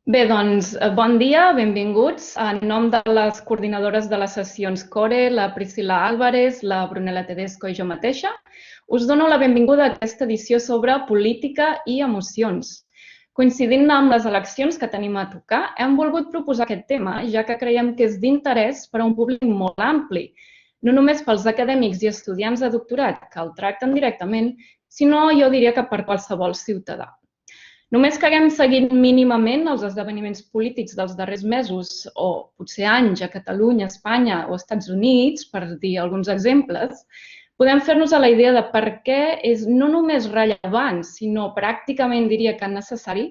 Bé, doncs, bon dia, benvinguts. En nom de les coordinadores de les sessions CORE, la Priscila Álvarez, la Brunella Tedesco i jo mateixa, us dono la benvinguda a aquesta edició sobre política i emocions. Coincidint amb les eleccions que tenim a tocar, hem volgut proposar aquest tema, ja que creiem que és d'interès per a un públic molt ampli, no només pels acadèmics i estudiants de doctorat que el tracten directament, sinó jo diria que per qualsevol ciutadà. Només que haguem seguit mínimament els esdeveniments polítics dels darrers mesos o potser anys a Catalunya, Espanya o Estats Units, per dir alguns exemples, podem fer-nos a la idea de per què és no només rellevant, sinó pràcticament diria que necessari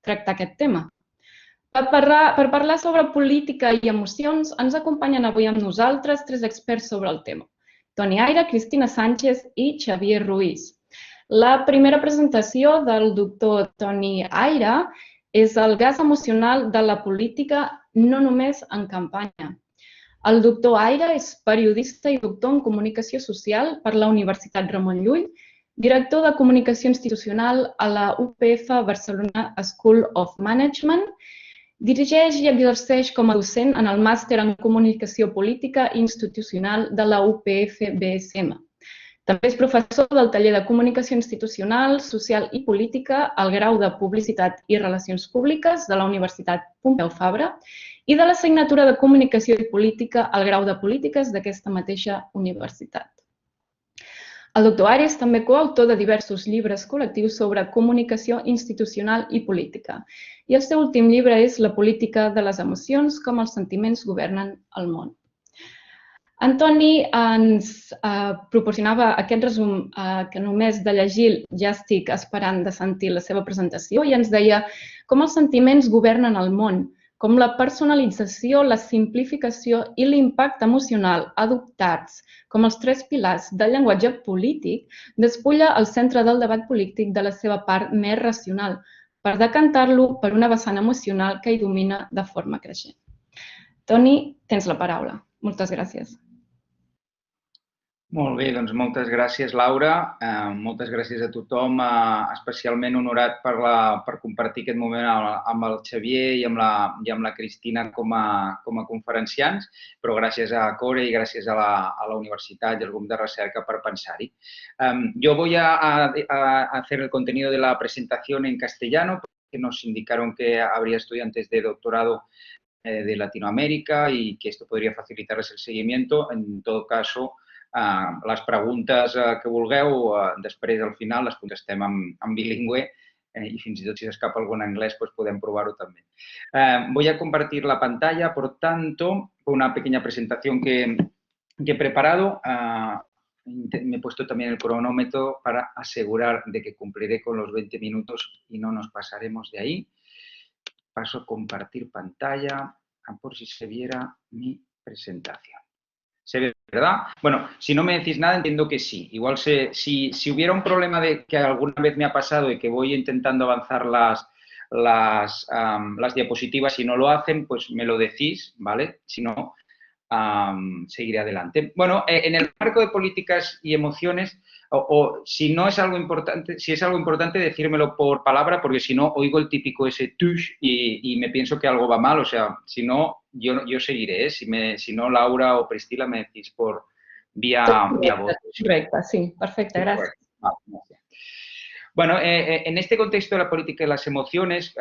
tractar aquest tema. Per parlar sobre política i emocions, ens acompanyen avui amb nosaltres tres experts sobre el tema: Toni Aira, Cristina Sánchez i Xavier Ruiz. La primera presentació del doctor Toni Aira és el gas emocional de la política no només en campanya. El doctor Aira és periodista i doctor en comunicació social per la Universitat Ramon Llull, director de comunicació institucional a la UPF Barcelona School of Management, dirigeix i exerceix com a docent en el màster en comunicació política i institucional de la UPF BSM. També és professor del taller de Comunicació Institucional, Social i Política al grau de Publicitat i Relacions Públiques de la Universitat Pompeu Fabra i de l'assignatura de Comunicació i Política al grau de Polítiques d'aquesta mateixa universitat. El doctor Aira és també coautor de diversos llibres col·lectius sobre comunicació institucional i política. I el seu últim llibre és La política de les emocions, com els sentiments governen el món. Toni ens proporcionava aquest resum que només de llegir ja estic esperant de sentir la seva presentació i ens deia com els sentiments governen el món, com la personalització, la simplificació i l'impacte emocional adoptats com els tres pilars del llenguatge polític despulla el centre del debat polític de la seva part més racional per decantar-lo per una vessant emocional que hi domina de forma creixent. Toni, tens la paraula. Moltes gràcies. Molt bé, doncs moltes gràcies, Laura. Moltes gràcies a tothom, especialment honorat per compartir aquest moment amb el Xavier i amb la Cristina com a conferenciants, però gràcies a CORE i gràcies a la universitat i al grup de recerca per pensar-hi. Yo voy a hacer el contenido de la presentación en castellano, porque nos indicaron que habría estudiantes de doctorado de Latinoamérica y que esto podría facilitarles el seguimiento. En todo caso, les preguntes que vulgueu, després al final les contestem en bilingüe y fins i tot si s'escapa algun anglès pues podem probar-ho també. Voy a compartir la pantalla, por tanto, una pequeña presentación que he preparado. Me he puesto también el cronómetro para asegurar de que cumpliré con los 20 minutos y no nos pasaremos de ahí. Paso a compartir pantalla por si se viera mi presentación. ¿Se ve, verdad? Bueno, si no me decís nada, entiendo que sí. Igual si hubiera un problema de que alguna vez me ha pasado y que voy intentando avanzar las diapositivas y no lo hacen, pues me lo decís, ¿vale? Si no, seguiré adelante. Bueno, en el marco de políticas y emociones, o si no es algo importante, si es algo importante, decírmelo por palabra, porque si no, oigo el típico ese tush y me pienso que algo va mal. O sea, si no, yo seguiré, ¿eh? Si no, Laura o Priscila me decís por vía voz. Correcte, sí, perfecte, gràcies. Bueno, en este contexto de la política y las emociones,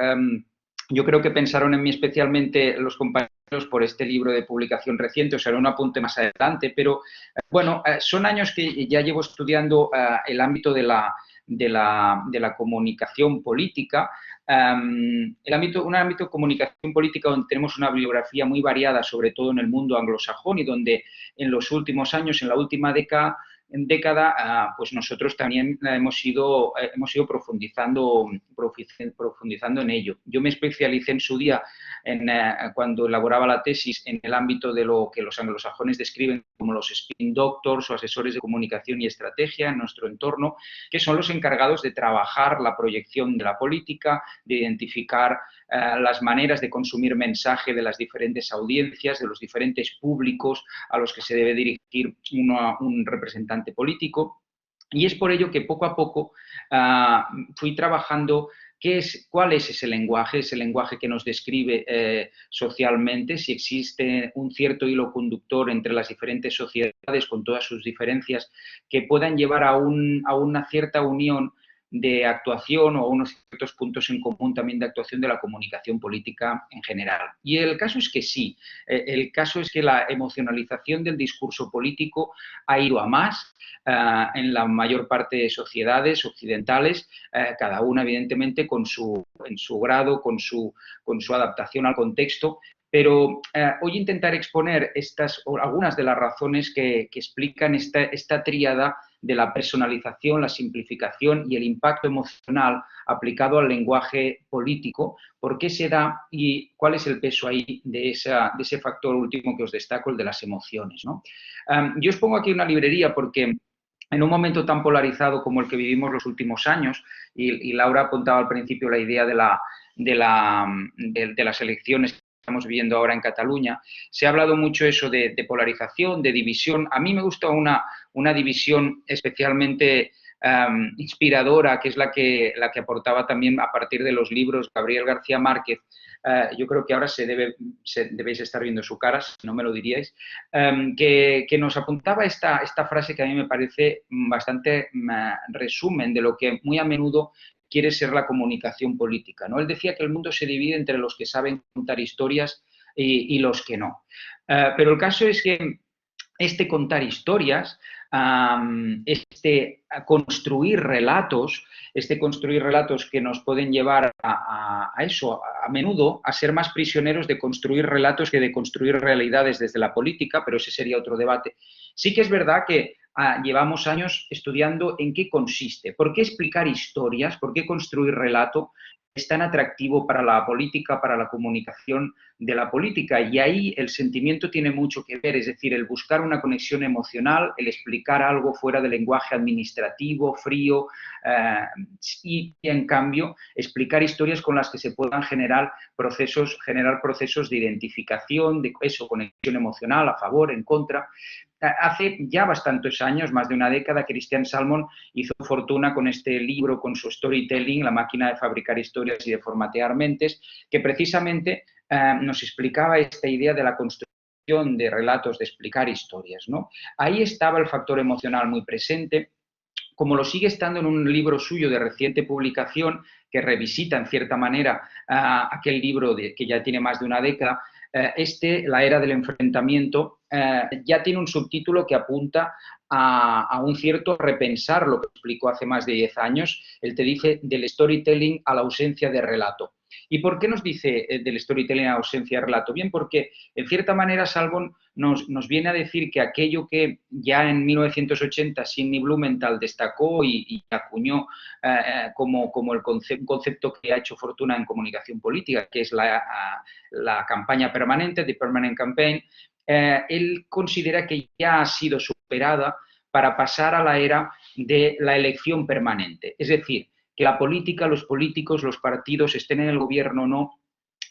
yo creo que pensaron en mí especialmente los compañeros por este libro de publicación reciente, os haré un apunte más adelante, pero bueno, son años que ya llevo estudiando el ámbito de la comunicación política, un ámbito de comunicación política donde tenemos una bibliografía muy variada, sobre todo en el mundo anglosajón, y donde en los últimos años, en la última década, década, pues nosotros también hemos ido profundizando en ello. Yo me especialicé en su día, cuando elaboraba la tesis, en el ámbito de lo que los anglosajones describen como los spin doctors o asesores de comunicación y estrategia en nuestro entorno, que son los encargados de trabajar la proyección de la política, de identificar las maneras de consumir mensaje de las diferentes audiencias, de los diferentes públicos a los que se debe dirigir un representante político. Y es por ello que poco a poco fui trabajando cuál es ese lenguaje que nos describe socialmente, si existe un cierto hilo conductor entre las diferentes sociedades con todas sus diferencias que puedan llevar a una cierta unión de actuación o a unos ciertos puntos en común también de actuación de la comunicación política en general. Y el caso es que sí, el caso es que la emocionalización del discurso político ha ido a más en la mayor parte de sociedades occidentales, cada una evidentemente en su grado, con su adaptación al contexto. Pero hoy intentaré exponer algunas de las razones que explican esta tríada de la personalización, la simplificación y el impacto emocional aplicado al lenguaje político, por qué se da y cuál es el peso ahí de ese factor último que os destaco, el de las emociones, ¿no? Yo os pongo aquí una librería porque en un momento tan polarizado como el que vivimos los últimos años, y Laura apuntaba al principio la idea de las elecciones que estamos viviendo ahora en Cataluña, se ha hablado mucho eso de polarización, de división. A mí me gusta una división especialmente inspiradora, que es la que aportaba también a partir de los libros Gabriel García Márquez. Yo creo que ahora debéis estar viendo su cara, si no me lo diríais, que nos apuntaba esta frase que a mí me parece bastante resumen de lo que muy a menudo quiere ser la comunicación política, ¿no? Él decía que el mundo se divide entre los que saben contar historias y los que no. Pero el caso es que este contar historias, este construir relatos que nos pueden llevar a eso, a menudo, a ser más prisioneros de construir relatos que de construir realidades desde la política, pero ese sería otro debate. Sí que es verdad que llevamos años estudiando en qué consiste, por qué explicar historias, por qué construir relato es tan atractivo para la política, para la comunicación de la política. Y ahí el sentimiento tiene mucho que ver, es decir, el buscar una conexión emocional, el explicar algo fuera del lenguaje administrativo, frío, y en cambio explicar historias con las que se puedan generar procesos de identificación, de eso, conexión emocional, a favor, en contra. Hace ya bastantes años, más de una década, Christian Salmon hizo fortuna con este libro, con su storytelling, La máquina de fabricar historias y de formatear mentes, que precisamente nos explicaba esta idea de la construcción de relatos, de explicar historias, ¿no? Ahí estaba el factor emocional muy presente, como lo sigue estando en un libro suyo de reciente publicación, que revisita en cierta manera aquel libro que ya tiene más de una década. La era del enfrentamiento, ya tiene un subtítulo que apunta a un cierto repensar lo que explicó hace más de 10 años. Él te dice del storytelling a la ausencia de relato. ¿Y por qué nos dice del storytelling a la ausencia de relato? Bien, porque en cierta manera Salmon nos viene a decir que aquello que ya en 1980 Sidney Blumenthal destacó y acuñó como un concepto que ha hecho fortuna en comunicación política, que es la campaña permanente, the permanent campaign, él considera que ya ha sido superada para pasar a la era de la elección permanente. Es decir, que la política, los políticos, los partidos, estén en el gobierno o no,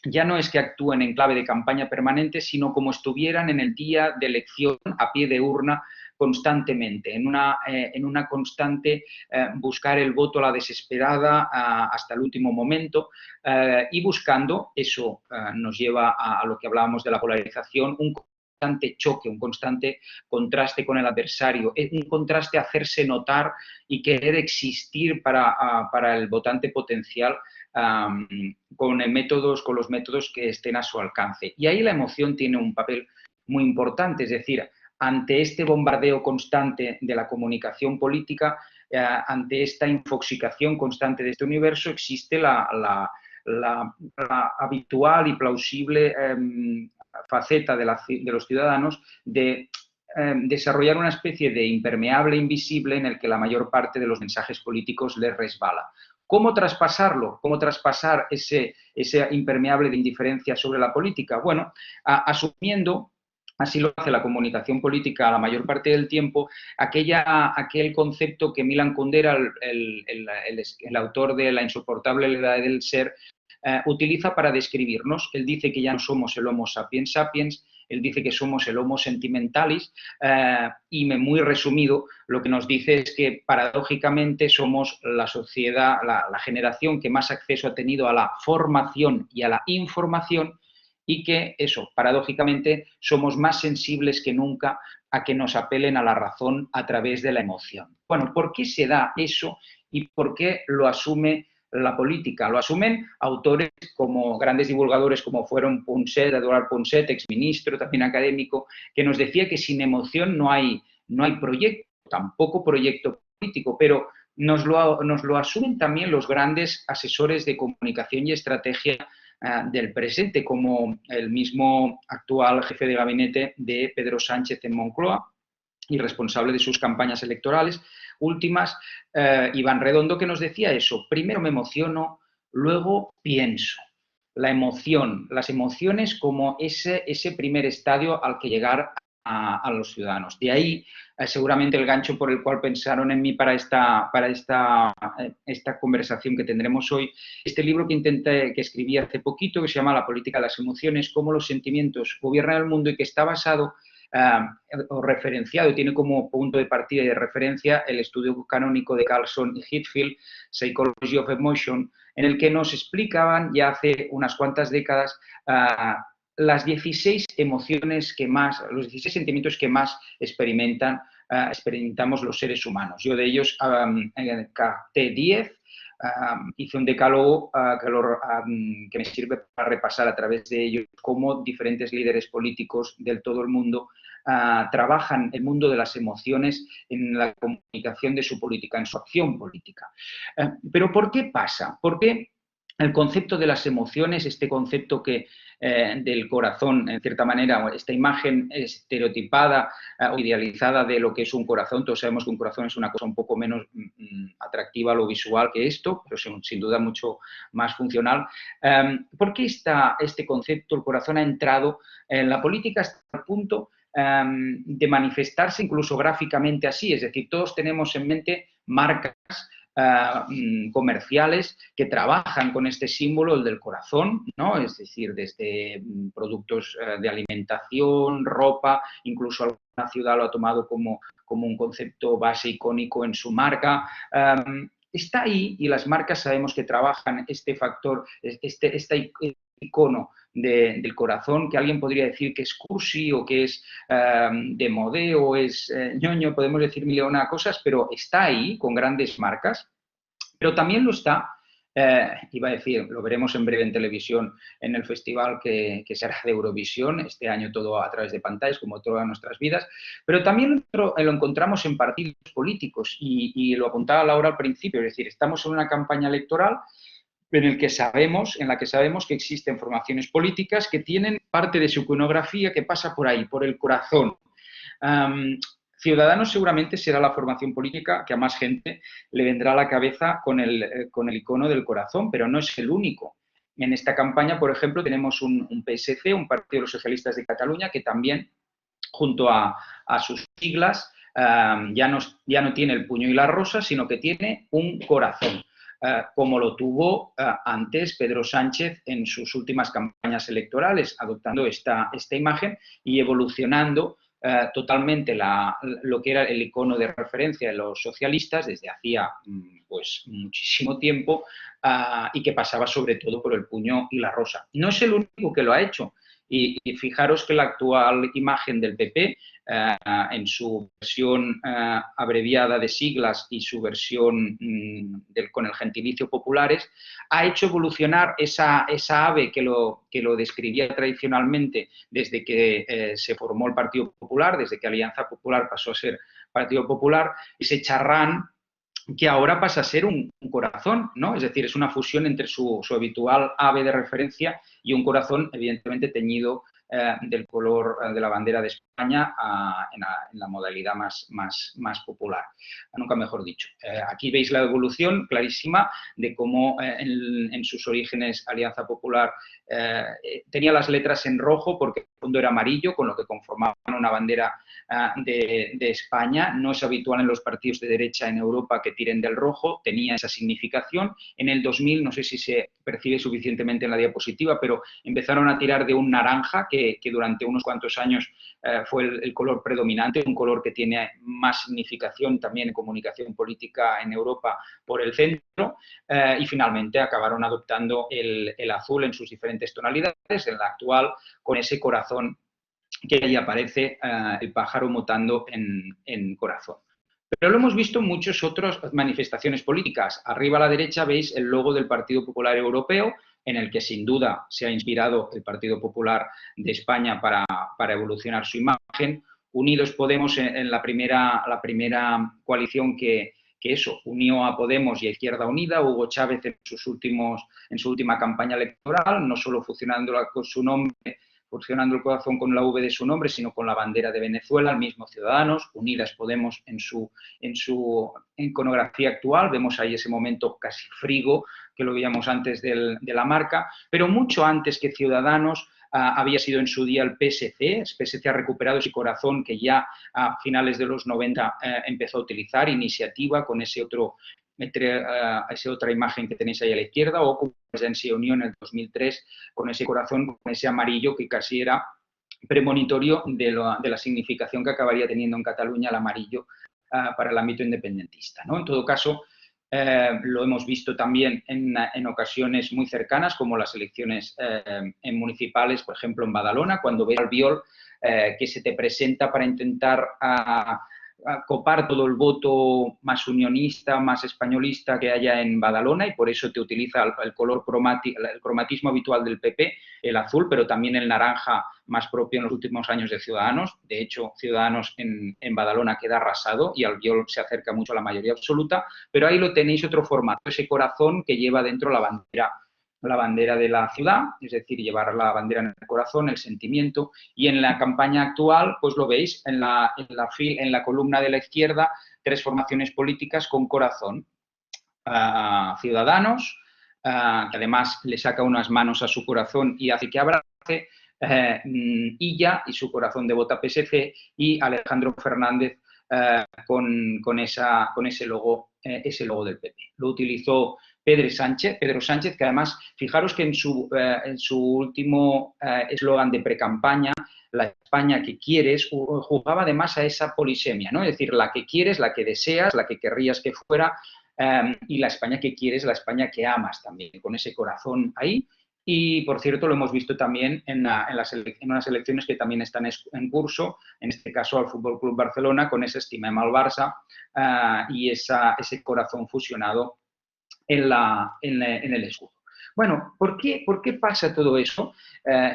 ya no es que actúen en clave de campaña permanente, sino como estuvieran en el día de elección a pie de urna constantemente, en una constante buscar el voto a la desesperada hasta el último momento y buscando, eso nos lleva a lo que hablábamos de la polarización, un constante choque, un constante contraste con el adversario, un contraste hacerse notar y querer existir para el votante potencial con los métodos que estén a su alcance. Y ahí la emoción tiene un papel muy importante, es decir, ante este bombardeo constante de la comunicación política, ante esta infoxicación constante de este universo, existe la habitual y plausible faceta de los ciudadanos de desarrollar una especie de impermeable invisible en el que la mayor parte de los mensajes políticos les resbala. ¿Cómo traspasarlo? ¿Cómo traspasar ese impermeable de indiferencia sobre la política? Bueno, asumiendo, así lo hace la comunicación política la mayor parte del tiempo, aquel concepto que Milan Kundera, el autor de La insoportable levedad del ser, utiliza para describirnos. Él dice que ya no somos el Homo sapiens sapiens, él dice que somos el Homo sentimentalis y, muy resumido, lo que nos dice es que paradójicamente somos la sociedad, la generación que más acceso ha tenido a la formación y a la información y que, eso, paradójicamente, somos más sensibles que nunca a que nos apelen a la razón a través de la emoción. Bueno, ¿por qué se da eso y por qué lo asume la política? Lo asumen autores como grandes divulgadores como fueron Punset, Eduard Punset, exministro, también académico, que nos decía que sin emoción no hay proyecto, tampoco proyecto político, pero nos lo asumen también los grandes asesores de comunicación y estrategia del presente, como el mismo actual jefe de gabinete de Pedro Sánchez en Moncloa y responsable de sus campañas electorales últimas, Iván Redondo, que nos decía eso: primero me emociono, luego pienso. La emoción, las emociones como ese primer estadio al que llegar a los ciudadanos. De ahí seguramente el gancho por el cual pensaron en mí para esta conversación que tendremos hoy, este libro que escribí hace poquito, que se llama La política de las emociones, cómo los sentimientos gobiernan el mundo, y que está basado o referenciado, tiene como punto de partida y de referencia el estudio canónico de Carlson y Hitfield, Psychology of Emotion, en el que nos explicaban ya hace unas cuantas décadas las 16 emociones que más, los 16 sentimientos que más experimentamos los seres humanos. Yo de ellos capté 10, hice un decálogo que me sirve para repasar a través de ellos cómo diferentes líderes políticos del todo el mundo trabajan el mundo de las emociones en la comunicación de su política, en su acción política. Pero ¿por qué pasa? ¿Por qué el concepto de las emociones, este concepto del corazón, en cierta manera, esta imagen estereotipada o idealizada de lo que es un corazón? Todos sabemos que un corazón es una cosa un poco menos atractiva a lo visual que esto, pero sin duda mucho más funcional. ¿Por qué este concepto, el corazón, ha entrado en la política hasta el punto de manifestarse incluso gráficamente así? Es decir, todos tenemos en mente marcas comerciales que trabajan con este símbolo, el del corazón, ¿no? Es decir, desde productos de alimentación, ropa, incluso alguna ciudad lo ha tomado como un concepto base icónico en su marca. Está ahí, y las marcas sabemos que trabajan este factor, este icono del corazón, que alguien podría decir que es cursi o que es de modé o es ñoño, podemos decir mil y una cosas, pero está ahí con grandes marcas. Pero también lo está, iba a decir, lo veremos en breve en televisión en el festival que será de Eurovisión, este año todo a través de pantallas, como todas nuestras vidas, pero también lo encontramos en partidos políticos, y lo apuntaba Laura al principio, es decir, estamos en una campaña electoral en la que sabemos que existen formaciones políticas que tienen parte de su iconografía que pasa por ahí, por el corazón. Ciudadanos seguramente será la formación política que a más gente le vendrá a la cabeza con el icono del corazón, pero no es el único. En esta campaña, por ejemplo, tenemos un PSC, un Partido de los Socialistas de Cataluña, que también, junto a sus siglas, ya no tiene el puño y la rosa, sino que tiene un corazón. Como lo tuvo antes Pedro Sánchez en sus últimas campañas electorales, adoptando esta imagen y evolucionando totalmente lo que era el icono de referencia de los socialistas desde hacía pues muchísimo tiempo, y que pasaba sobre todo por el puño y la rosa. No es el único que lo ha hecho. Y fijaros que la actual imagen del PP, en su versión abreviada de siglas y su versión con el gentilicio populares, ha hecho evolucionar esa ave que lo describía tradicionalmente desde que se formó el Partido Popular, desde que Alianza Popular pasó a ser Partido Popular, ese charrán que ahora pasa a ser un corazón, ¿no? Es decir, es una fusión entre su habitual ave de referencia y un corazón evidentemente teñido del color de la bandera de España en la modalidad más popular, nunca mejor dicho. Aquí veis la evolución clarísima de cómo en sus orígenes Alianza Popular tenía las letras en rojo porque el fondo era amarillo, con lo que conformaban una bandera de España. No es habitual en los partidos de derecha en Europa que tiren del rojo, tenía esa significación. En el 2000, no sé si se percibe suficientemente en la diapositiva, pero empezaron a tirar de un naranja que durante unos cuantos años fue el color predominante, un color que tiene más significación también en comunicación política en Europa por el centro, y finalmente acabaron adoptando el azul en sus diferentes tonalidades, en la actual con ese corazón que ahí aparece el pájaro mutando en corazón. Pero lo hemos visto en muchas otras manifestaciones políticas. Arriba a la derecha veis el logo del Partido Popular Europeo, en el que sin duda se ha inspirado el Partido Popular de España para evolucionar su imagen. Unidos Podemos en la primera coalición que eso unió a Podemos y a Izquierda Unida, Hugo Chávez en su última campaña electoral, no solo fusionando con su nombre, fusionando el corazón con la V de su nombre, sino con la bandera de Venezuela, el mismo Ciudadanos, Unidas Podemos en su iconografía actual. Vemos ahí ese momento casi frigo que lo veíamos antes de la marca, pero mucho antes que Ciudadanos había sido en su día el PSC. El PSC ha recuperado ese corazón que ya a finales de los 90 empezó a utilizar, Iniciativa, con esa otra imagen que tenéis ahí a la izquierda, o como se unió en el 2003 con ese corazón, con ese amarillo que casi era premonitorio de la significación que acabaría teniendo en Cataluña el amarillo para el ámbito independentista, ¿no? En todo caso, lo hemos visto también en ocasiones muy cercanas, como las elecciones municipales, por ejemplo, en Badalona, cuando ves al Albiol que se te presenta para intentar copar todo el voto más unionista, más españolista que haya en Badalona, y por eso te utiliza el cromatismo habitual del PP, el azul, pero también el naranja más propio en los últimos años de Ciudadanos. De hecho, Ciudadanos en Badalona queda arrasado y Albiol se acerca mucho a la mayoría absoluta, pero ahí lo tenéis otro formato, ese corazón que lleva dentro la bandera de la ciudad, es decir, llevar la bandera en el corazón, el sentimiento, y en la campaña actual, pues lo veis, en la columna de la izquierda, 3 formaciones políticas con corazón. Ciudadanos, que además le saca unas manos a su corazón y hace que abrace, Illa y su corazón de vota PSC, y Alejandro Fernández con ese logo del PP. Lo utilizó Pedro Sánchez, que además, fijaros que en su último eslogan de precampaña, la España que quieres, jugaba además a esa polisemia, ¿no? Es decir, la que quieres, la que deseas, la que querrías que fuera, y la España que quieres, la España que amas también, con ese corazón ahí. Y, por cierto, lo hemos visto también en unas elecciones que también están en curso, en este caso al FC Barcelona, con ese estimem al Barça y ese corazón fusionado en el escudo. Bueno, ¿por qué pasa todo eso?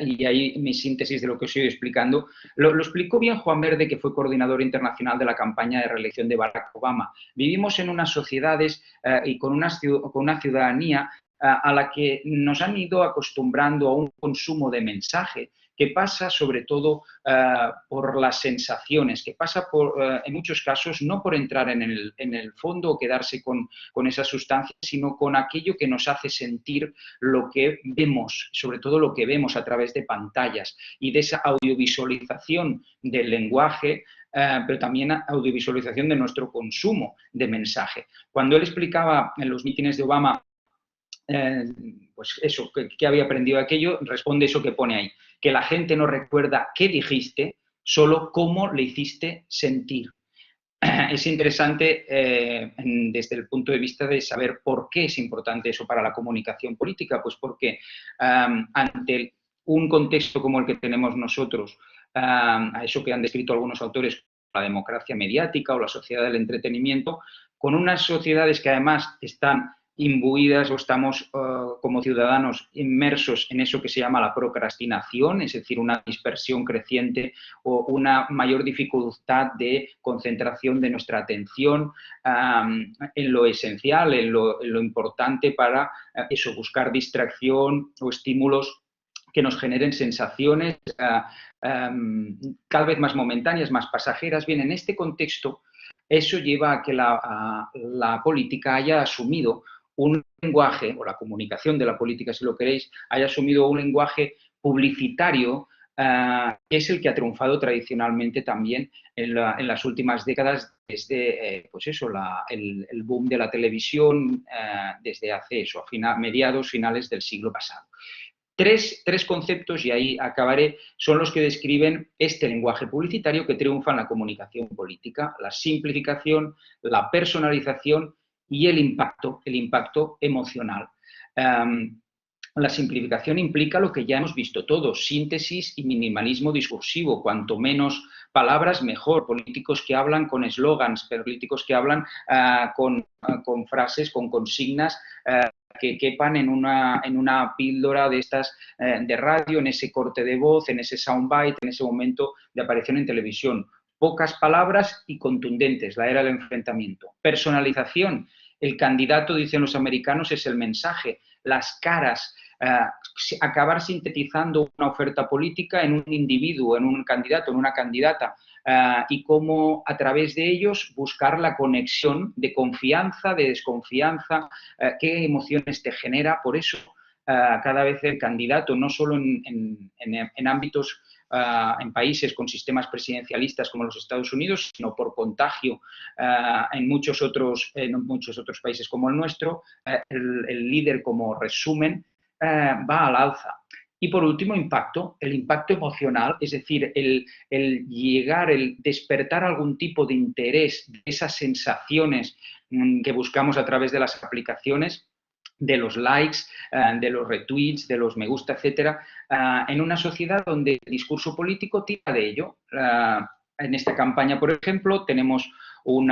Y ahí mi síntesis de lo que os he ido explicando. Lo explicó bien Juan Verde, que fue coordinador internacional de la campaña de reelección de Barack Obama. Vivimos en unas sociedades y con una ciudadanía a la que nos han ido acostumbrando a un consumo de mensaje que pasa sobre todo por las sensaciones, que pasa en muchos casos no por entrar en el fondo o quedarse con esa sustancia, sino con aquello que nos hace sentir lo que vemos, sobre todo lo que vemos a través de pantallas y de esa audiovisualización del lenguaje, pero también audiovisualización de nuestro consumo de mensaje. Cuando él explicaba en los mítines de Obama pues eso, que había aprendido aquello, responde eso que pone ahí, que la gente no recuerda qué dijiste, solo cómo le hiciste sentir. Es interesante desde el punto de vista de saber por qué es importante eso para la comunicación política, pues porque ante un contexto como el que tenemos nosotros, a eso que han descrito algunos autores, la democracia mediática o la sociedad del entretenimiento, con unas sociedades que además están imbuidas o estamos como ciudadanos inmersos en eso que se llama la procrastinación, es decir, una dispersión creciente o una mayor dificultad de concentración de nuestra atención en lo esencial, en lo importante para eso, buscar distracción o estímulos que nos generen sensaciones cada vez más momentáneas, más pasajeras. Bien, en este contexto, eso lleva a que la política haya asumido un lenguaje, o la comunicación de la política, si lo queréis, haya asumido un lenguaje publicitario que es el que ha triunfado tradicionalmente también en las últimas décadas desde pues eso, el boom de la televisión desde hace eso, mediados, finales del siglo pasado. Tres conceptos, y ahí acabaré, son los que describen este lenguaje publicitario que triunfa en la comunicación política: la simplificación, la personalización y el impacto emocional. La simplificación implica lo que ya hemos visto todos: síntesis y minimalismo discursivo. Cuanto menos palabras, mejor. Políticos que hablan con eslogans, políticos que hablan con frases, con consignas que quepan en una píldora de estas de radio, en ese corte de voz, en ese soundbite, en ese momento de aparición en televisión. Pocas palabras y contundentes, la era del enfrentamiento. Personalización. El candidato, dicen los americanos, es el mensaje. Las caras, acabar sintetizando una oferta política en un individuo, en un candidato, en una candidata, y cómo a través de ellos buscar la conexión de confianza, de desconfianza, qué emociones te genera. Por eso cada vez el candidato, no solo en ámbitos, en países con sistemas presidencialistas como los Estados Unidos, sino por contagio en muchos otros países como el nuestro, el líder como resumen va al alza. Y por último, el impacto emocional, es decir, el llegar, el despertar algún tipo de interés, de esas sensaciones que buscamos a través de las aplicaciones, de los likes, de los retweets, de los me gusta, etcétera, en una sociedad donde el discurso político tira de ello. En esta campaña, por ejemplo, tenemos un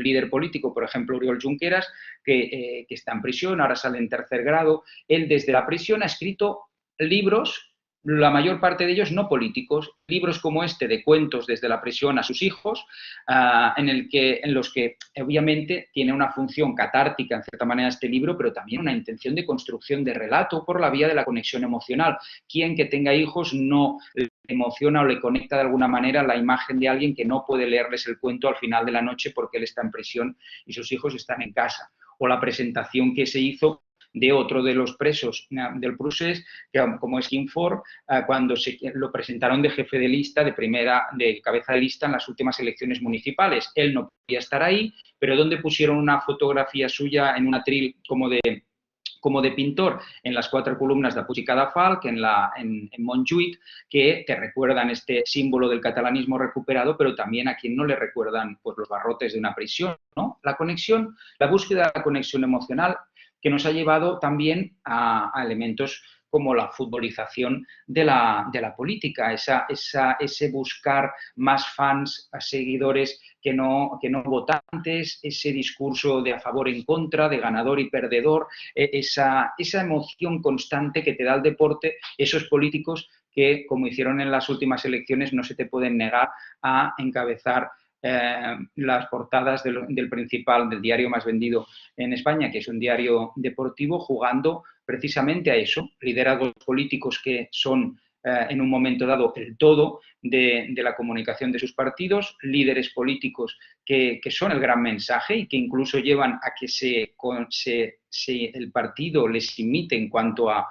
líder político, por ejemplo, Oriol Junqueras, que está en prisión, ahora sale en tercer grado. Él desde la prisión ha escrito libros, la mayor parte de ellos no políticos, libros como este de cuentos desde la prisión a sus hijos, en los que obviamente tiene una función catártica en cierta manera este libro, pero también una intención de construcción de relato por la vía de la conexión emocional. Quien que tenga hijos no le emociona o le conecta de alguna manera la imagen de alguien que no puede leerles el cuento al final de la noche porque él está en prisión y sus hijos están en casa. O la presentación que se hizo de otro de los presos del procés, como es Quim Forn, cuando lo presentaron de jefe de lista, de cabeza de lista en las últimas elecciones municipales. Él no podía estar ahí, pero ¿dónde pusieron una fotografía suya en un atril como de pintor? En las 4 columnas de Puig i Cadafalch, en Montjuïc, que te recuerdan este símbolo del catalanismo recuperado, pero también a quien no le recuerdan pues, los barrotes de una prisión, ¿no? La conexión, la búsqueda de la conexión emocional, que nos ha llevado también a elementos como la futbolización de la política, ese buscar más fans, seguidores que no votantes, ese discurso de a favor en contra, de ganador y perdedor, esa emoción constante que te da el deporte, esos políticos que, como hicieron en las últimas elecciones, no se te pueden negar a encabezar las portadas del principal, del diario más vendido en España, que es un diario deportivo, jugando precisamente a eso: liderazgos políticos que son en un momento dado el todo de la comunicación de sus partidos, líderes políticos que son el gran mensaje y que incluso llevan a que el partido les imite en cuanto a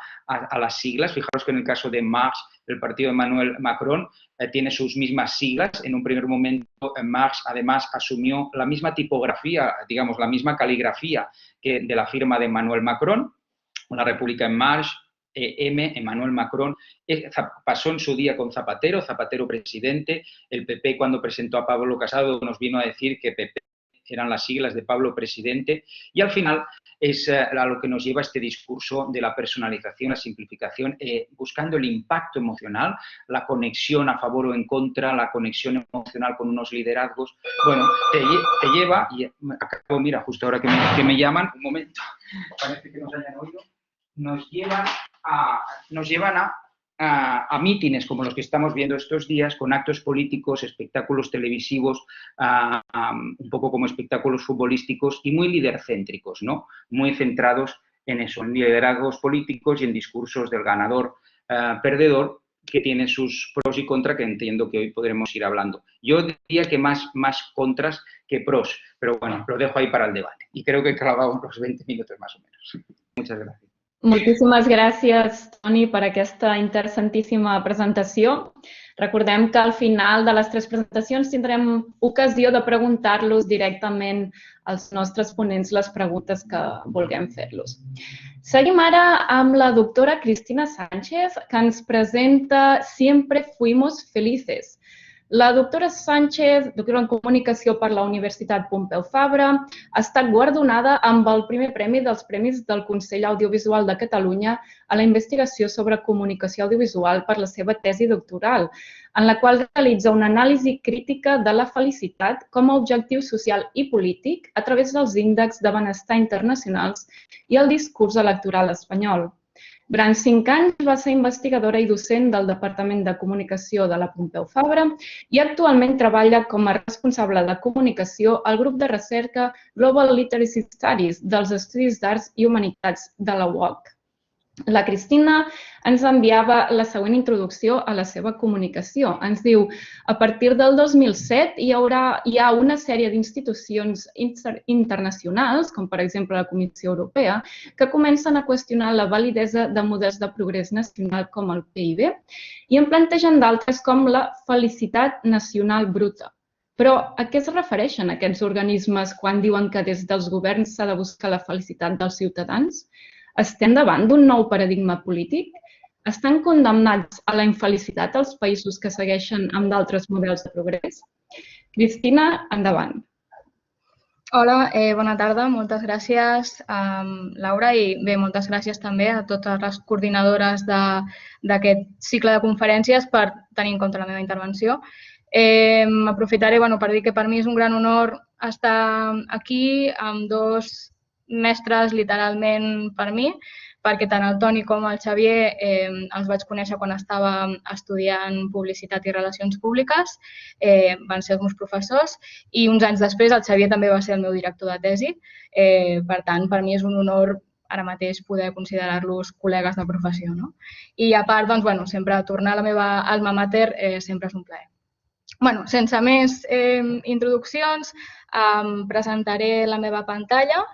las siglas. Fijaros que en el caso de Marx, el partido de Emmanuel Macron, tiene sus mismas siglas. En un primer momento, Marx además asumió la misma tipografía, digamos, la misma caligrafía que de la firma de Emmanuel Macron, La República en Marche, Emmanuel Macron. Pasó en su día con Zapatero presidente. El PP, cuando presentó a Pablo Casado, nos vino a decir que PP eran las siglas de Pablo presidente, y al final es a lo que nos lleva este discurso de la personalización, la simplificación, buscando el impacto emocional, la conexión a favor o en contra, la conexión emocional con unos liderazgos. Bueno, te lleva, y acabo, mira, justo ahora que me llaman, un momento, parece que nos hayan oído, nos llevan a mítines como los que estamos viendo estos días, con actos políticos, espectáculos televisivos, un poco como espectáculos futbolísticos y muy lidercéntricos, ¿no? Muy centrados en eso, en liderazgos políticos y en discursos del ganador perdedor que tiene sus pros y contras que entiendo que hoy podremos ir hablando. Yo diría que más contras que pros, pero bueno, lo dejo ahí para el debate. Y creo que he clavado unos 20 minutos más o menos. Muchas gracias. Moltíssimes gràcies, Toni, per aquesta interessantíssima presentació. Recordem que al final de les 3 presentacions tindrem ocasió de preguntar-los directament als nostres ponents les preguntes que vulguem fer-los. Seguim ara amb la doctora Cristina Sánchez, que ens presenta Siempre fuimos felices. La doctora Sánchez, doctora en Comunicació per la Universitat Pompeu Fabra, ha estat guardonada amb el primer premi dels Premis del Consell Audiovisual de Catalunya a la investigació sobre comunicació audiovisual per la seva tesi doctoral, en la qual realitza una anàlisi crítica de la felicitat com a objectiu social i polític a través dels índexs de benestar internacionals i el discurs electoral espanyol. Durant 5 anys va ser investigadora i docent del Departament de Comunicació de la Pompeu Fabra i actualment treballa com a responsable de comunicació al grup de recerca Global Literacy Studies dels Estudis d'Arts i Humanitats de la UOC. La Cristina ens enviava la següent introducció a la seva comunicació. Ens diu, a partir del 2007 hi ha una sèrie d'institucions internacionals, com per exemple la Comissió Europea, que comencen a qüestionar la validesa de models de progrés nacional com el PIB i en plantegen d'altres com la felicitat nacional bruta. Però a què es refereixen aquests organismes quan diuen que des dels governs s'ha de buscar la felicitat dels ciutadans? Estem davant d'un nou paradigma polític? Estan condemnats a la infelicitat els països que segueixen amb d'altres models de progrés? Cristina, endavant. Hola, bona tarda. Moltes gràcies, Laura, i bé, moltes gràcies també a totes les coordinadores d'aquest cicle de conferències per tenir en compte la meva intervenció. Aprofitaré per dir que per mi és un gran honor estar aquí amb 2 mestres literalment per mi, perquè tant el Toni com el Xavier els vaig conèixer quan estava estudiant Publicitat i Relacions Públiques, van ser els meus professors i uns anys després el Xavier també va ser el meu director de tesi, per tant per mi és un honor ara mateix poder considerar-los col·legues de professió. I a part, sempre tornar a la meva alma mater sempre és un plaer. Sense més introduccions, presentaré la meva pantalla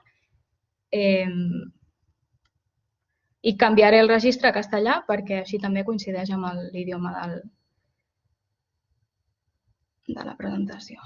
i canviaré el registre a castellà perquè així també coincideix amb l'idioma de la presentació.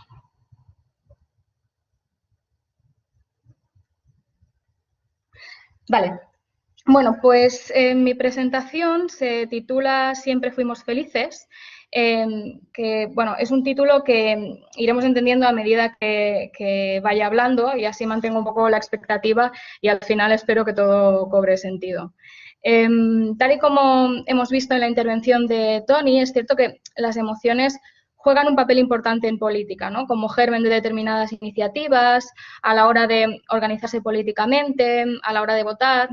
Pues mi presentación se titula Siempre fuimos felices, que es un título que iremos entendiendo a medida que vaya hablando y así mantengo un poco la expectativa y al final espero que todo cobre sentido. Tal y como hemos visto en la intervención de Toni, es cierto que las emociones juegan un papel importante en política, como germen de determinadas iniciativas, a la hora de organizarse políticamente, a la hora de votar,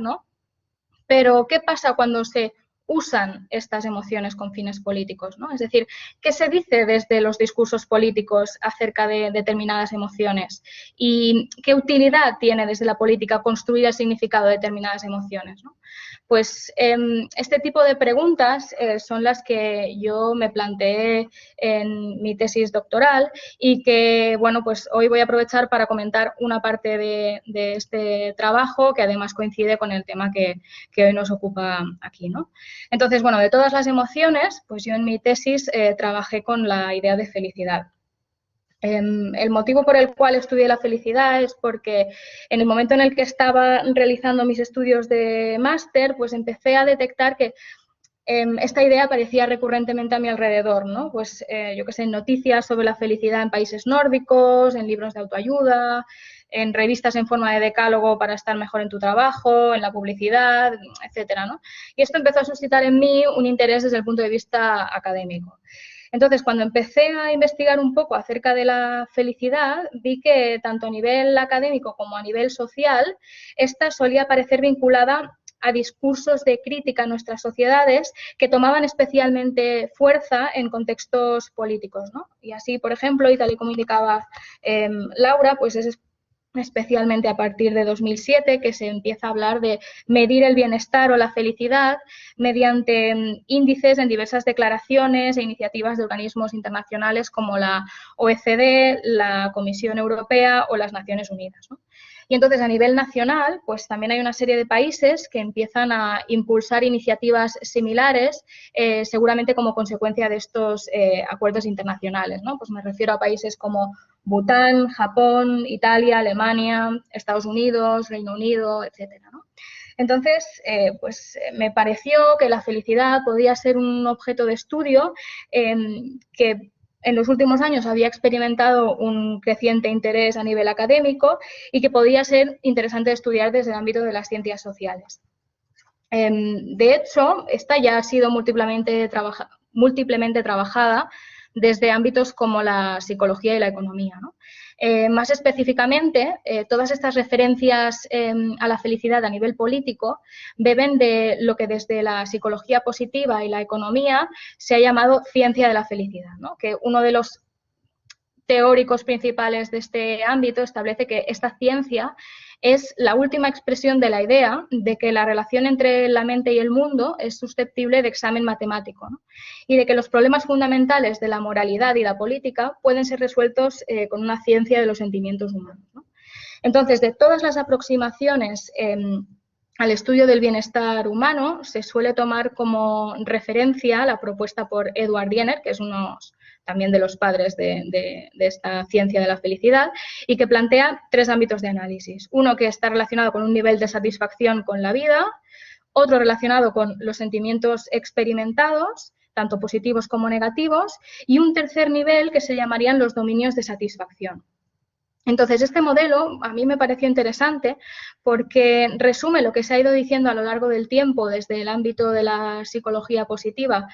Pero, ¿qué pasa cuando se usan estas emociones con fines políticos? Es decir, ¿qué se dice desde los discursos políticos acerca de determinadas emociones? ¿Y qué utilidad tiene desde la política construir el significado de determinadas emociones? Pues este tipo de preguntas son las que yo me planteé en mi tesis doctoral y que, pues hoy voy a aprovechar para comentar una parte de este trabajo que además coincide con el tema que hoy nos ocupa aquí, Entonces, de todas las emociones, pues yo en mi tesis trabajé con la idea de felicidad. El motivo por el cual estudié la felicidad es porque en el momento en el que estaba realizando mis estudios de máster, pues empecé a detectar que esta idea aparecía recurrentemente a mi alrededor, Pues yo qué sé, noticias sobre la felicidad en países nórdicos, en libros de autoayuda, en revistas en forma de decálogo para estar mejor en tu trabajo, en la publicidad, etcétera, Y esto empezó a suscitar en mí un interés desde el punto de vista académico. Entonces, cuando empecé a investigar un poco acerca de la felicidad, vi que tanto a nivel académico como a nivel social, esta solía parecer vinculada a discursos de crítica a nuestras sociedades que tomaban especialmente fuerza en contextos políticos, Y así, por ejemplo, y tal y como indicaba Laura, pues es especialmente a partir de 2007, que se empieza a hablar de medir el bienestar o la felicidad mediante índices en diversas declaraciones e iniciativas de organismos internacionales como la OECD, la Comisión Europea o las Naciones Unidas, ¿no? Y entonces, a nivel nacional, pues también hay una serie de países que empiezan a impulsar iniciativas similares, seguramente como consecuencia de estos acuerdos internacionales, ¿no? Pues me refiero a países como Bután, Japón, Italia, Alemania, Estados Unidos, Reino Unido, etcétera, ¿no? Entonces, pues me pareció que la felicidad podía ser un objeto de estudio que en los últimos años había experimentado un creciente interés a nivel académico y que podía ser interesante estudiar desde el ámbito de las ciencias sociales. De hecho, esta ya ha sido múltiplemente trabajada desde ámbitos como la psicología y la economía, ¿no? Más específicamente, todas estas referencias a la felicidad a nivel político beben de lo que desde la psicología positiva y la economía se ha llamado ciencia de la felicidad, ¿no? Que uno de los teóricos principales de este ámbito establece que esta ciencia es la última expresión de la idea de que la relación entre la mente y el mundo es susceptible de examen matemático, ¿no? Y de que los problemas fundamentales de la moralidad y la política pueden ser resueltos con una ciencia de los sentimientos humanos, ¿no? Entonces, de todas las aproximaciones al estudio del bienestar humano, se suele tomar como referencia la propuesta por Edward Jenner, que es uno también de los padres de esta ciencia de la felicidad, y que plantea tres ámbitos de análisis. Uno que está relacionado con un nivel de satisfacción con la vida, otro relacionado con los sentimientos experimentados, tanto positivos como negativos, y un tercer nivel que se llamarían los dominios de satisfacción. Entonces, este modelo a mí me pareció interesante porque resume lo que se ha ido diciendo a lo largo del tiempo desde el ámbito de la psicología positiva